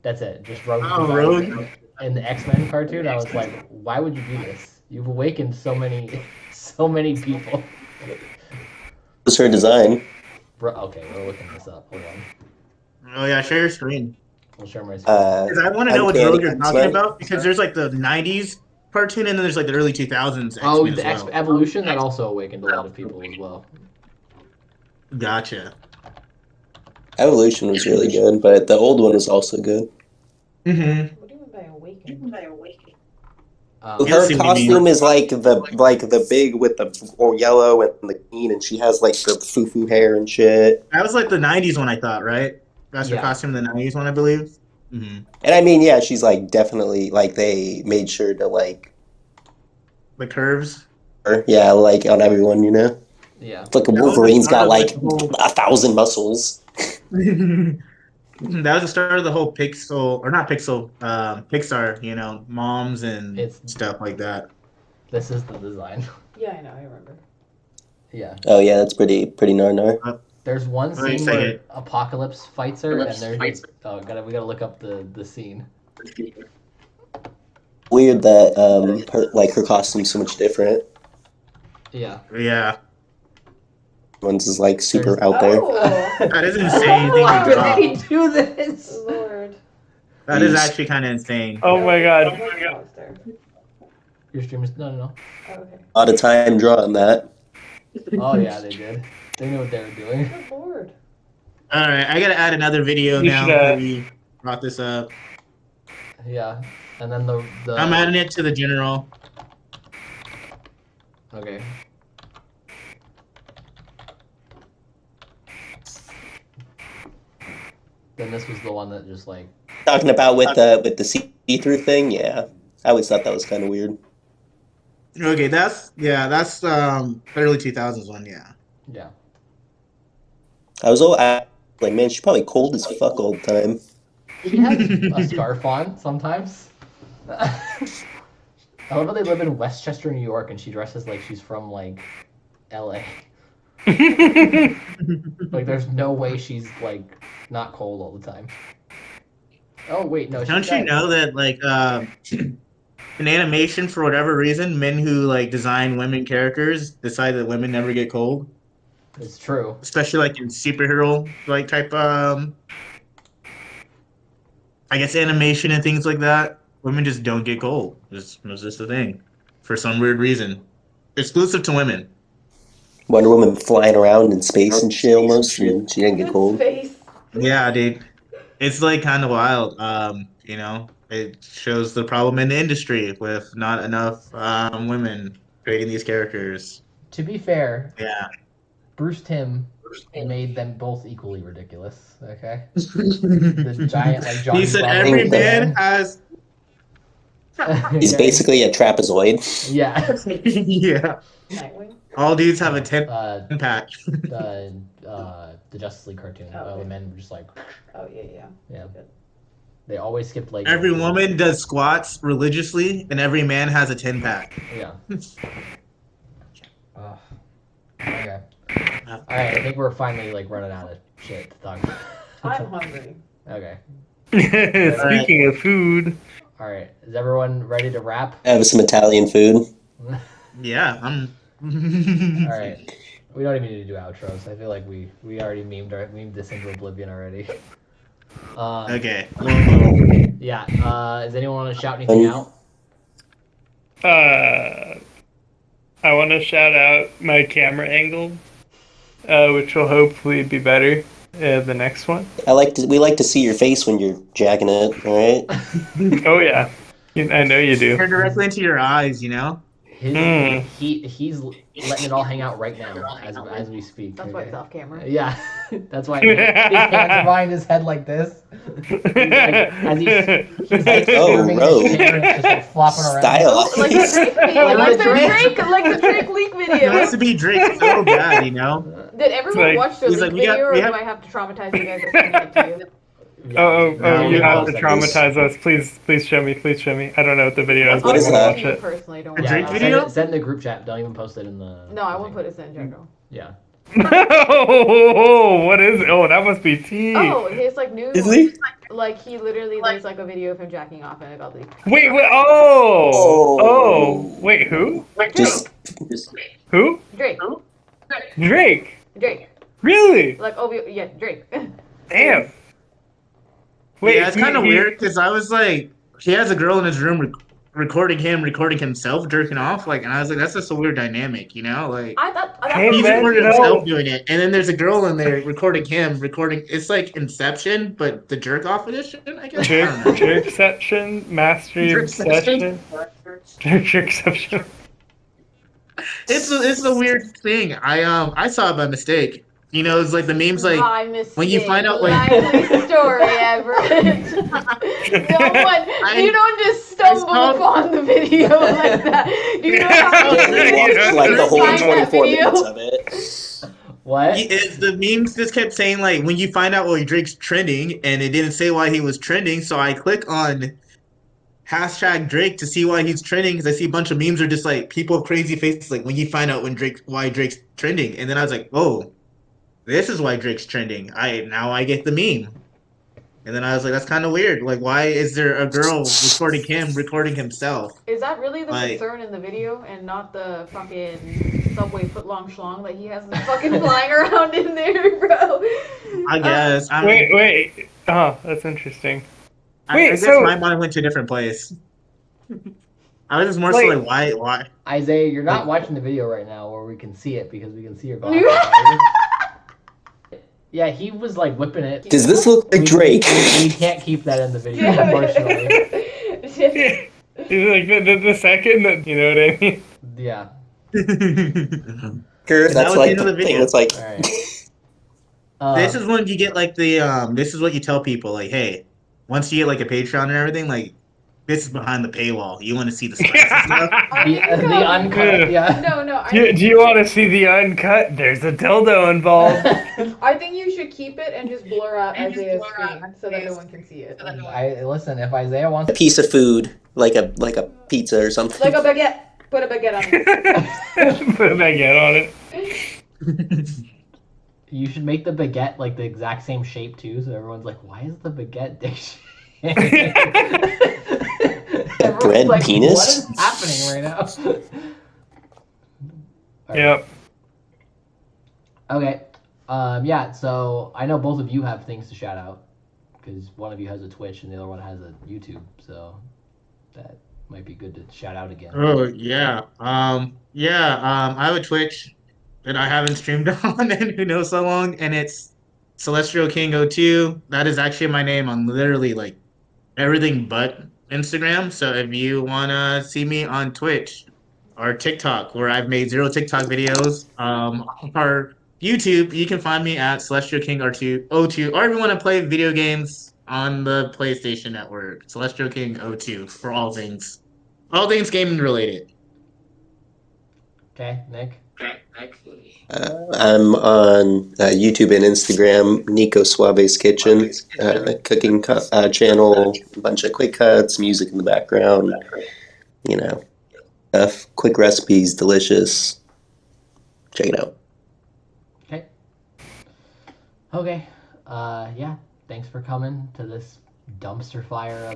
That's it. Just Rogue's Oh, design Rogue. in the X-Men cartoon. I was like, why would you do this? You've awakened so many people. It was her design. Bro, okay, we're looking this up. Hold on. Oh yeah, share your screen. We'll share my screen. Because I want to know what Uncanny road you're talking X-Men. about. Because there's like the 90s cartoon, and then there's like the early 2000s Oh, X-Men the as well. Evolution, that also awakened a lot of people as well. Gotcha. Evolution was really good, but the old one was also good. Mm-hmm. What do you mean by awaken? Um, You'll Her see what you mean. costume is like the big with the or yellow and the green, and she has like the foo hair and shit. That was like the 90s one, I thought, right? That's her Yeah. costume in the 90s one, I believe. Mm-hmm. And I mean, yeah, she's like definitely like they made sure to like The curves. her, yeah, like on everyone, you know. yeah. Like was the Wolverine's got start of like the whole- 1,000 muscles. That was the start of the whole Pixel, or not Pixel, Pixar, you know, moms and It's- stuff like that. This is the design. Yeah, I know, I remember. Yeah. Oh yeah, that's pretty nar. There's one Wait a scene where second. Apocalypse fights her, and there's we gotta look up the scene. Weird that her costume's so much different. Yeah. Yeah. One's is like super There's- out there. Oh, That is insane thing Why to would draw. they do this? Lord. That is Jeez. actually kind of insane. Oh my god. Oh, there. Your stream is no. Oh, okay. A lot of time drawing that. Oh yeah, they did. They knew what they were doing. Good Lord. All right, I gotta add another video You now should, that we brought this up. Yeah. And then the I'm adding it to the general. Okay. Then this was the one that just like Talking about with the see-through thing, yeah. I always thought that was kind of weird. Okay, that's early 2000s one, yeah. yeah. Like, man, she's probably cold as fuck all the time. She has a scarf on sometimes. I love how they live in Westchester, New York, and she dresses like she's from like LA. Like there's no way she's like not cold all the time. Oh wait, no. Don't you know that like in animation, for whatever reason, men who like design women characters decide that women never get cold, It's true. especially like in superhero like type I guess animation and things like that. Women just don't get cold. It's just a thing for some weird reason, exclusive to women. Wonder Woman flying around in space and shit almost, and she didn't get cold. Face. Yeah, dude. It's like kind of wild. You know, it shows the problem in the industry with not enough women creating these characters. To be fair, Yeah. Bruce Timm made them both equally ridiculous. Okay. The giant like Johnny He said Bravo every man man has. He's basically a trapezoid. yeah. Yeah. Nightwing. All dudes have a 10 Uh, pack. the Justice League cartoon. Oh, The okay. men were just like Oh, yeah. yeah. They always skipped like Every woman does squats religiously, and every man has a 10 pack. Yeah. Ugh. Okay. All right. I think we're finally like running out of shit to talk about. I'm hungry. Okay. Speaking of food, All right. Is everyone ready to wrap? Have some Italian food. Yeah, I'm. All right. We don't even need to do outros. I feel like we already memed this into oblivion already. Okay. Yeah. Does anyone want to shout anything out? I want to shout out my camera angle, which will hopefully be better the next one. We like to see your face when you're jacking it. All right. Oh yeah, I know you do. Stare directly into your eyes, you know? He's letting it all hang out right now as we speak. That's why it's off camera. Yeah, that's why his hands are behind his head like this. He's like Oh, squirming in Rogue. his chair, just like flopping around. Style. Like the Drake video, like the Drake leak It video. has to be Drake so bad, you know? Did everyone like- watch the he's leak like, we got- video, or we do have- I have to traumatize you guys by sending it to you? Oh, you have to Yeah. traumatize us. Please show me. Please show me. I don't know what the video is. What but is I wanna that? watch it. Personally, don't A worry. Drake about it. video? Send it in the group chat. Don't even post it in the. No, I won't put it in general. Yeah. Oh, what is it? Oh, that must be tea. Oh, his like news. Is he? Like he literally there's like a video of him jacking off and it got leaked. Wait. Oh. Wait, who? Just Who? Drake. Drake. Drake. Really? Like yeah, Drake. Damn. Wait, Yeah, it's kind of weird because I was like, he has a girl in his room recording himself jerking off, like, and I was like, that's just a weird dynamic, you know? Like, I thought Hey, he's man, recording you know- himself doing it, and then there's a girl in there recording him recording. It's like Inception, but the jerk off edition, I guess. I don't know. Jerkception, mastery Jerkception? obsession. Jerkception. It's a weird thing. I saw it by mistake. You know, it's like the memes, like I missed when you find out, like- lively story, Everett. You don't just stumble saw- upon the video like that. Do you know how Yeah. like the whole Find that 24 video? minutes of it. What? It's the memes just kept saying like when you find out why Drake's trending, and it didn't say why he was trending, so I click on hashtag Drake to see why he's trending because I see a bunch of memes are just like people with crazy faces like when you find out why Drake's trending, and then I was like, oh, this is why Drake's trending. I get the meme, and then I was like, that's kind of weird. Like, why is there a girl recording himself? Is that really the Like- concern in the video and not the fucking Subway footlong schlong that he has fucking flying around in there, bro? I guess. I mean, Wait. Oh, that's interesting. I Wait, guess so- my mind went to a different place. I was just more so Wait. like, why? Isaiah, you're not watching the video right now where we can see it because we can see your glasses. Yeah, he was like whipping it. Does this look like Drake? We can't keep that in the video, unfortunately. It's like the second that, you know what I mean? Yeah. That's was like the end of the the thing. video. It's like All right. This is when you get like the this is what you tell people like, hey, once you get like a Patreon and everything, like this is behind the paywall. You want to see the spicy stuff? the uncut. Yeah. No. Do you want to see the uncut? There's a dildo involved. I think you should keep it and just blur out Isaiah's screen so that no one can see it. Listen. If Isaiah wants a piece of food, like a pizza or something. Like a baguette. Put a baguette on it. Put a baguette on it. you should make the baguette like the exact same shape too, so everyone's like, "Why is the baguette dick shaped?" A bread penis? What is happening right now? All right. Yep. Okay. Yeah. So I know both of you have things to shout out because one of you has a Twitch and the other one has a YouTube. So that might be good to shout out again. Oh yeah. I have a Twitch that I haven't streamed on in who knows so long, and it's Celestial King 02. That is actually my name on literally like everything but Instagram. So if you wanna see me on Twitch or TikTok, where I've made 0 TikTok videos, or YouTube, you can find me at Celestial King 02. Or if you want to play video games on the PlayStation Network, Celestial King 02 for all things gaming related. Okay, Nick. I'm on YouTube and Instagram, Nico Suave's Kitchen, cooking channel, a bunch of quick cuts, music in the background, you know, quick recipes, delicious. Check it out. Okay. Yeah. Thanks for coming to this dumpster fire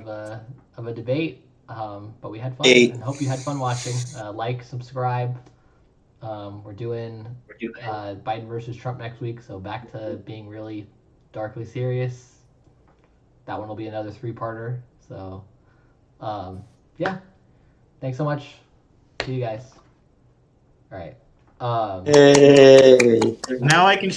of a debate. But we had fun Hey. and hope you had fun watching. Like, subscribe. We're doing Biden versus Trump next week, so back to being really darkly serious. That one will be another 3-parter. So, yeah. Thanks so much. See you guys. All right. Hey. Now I can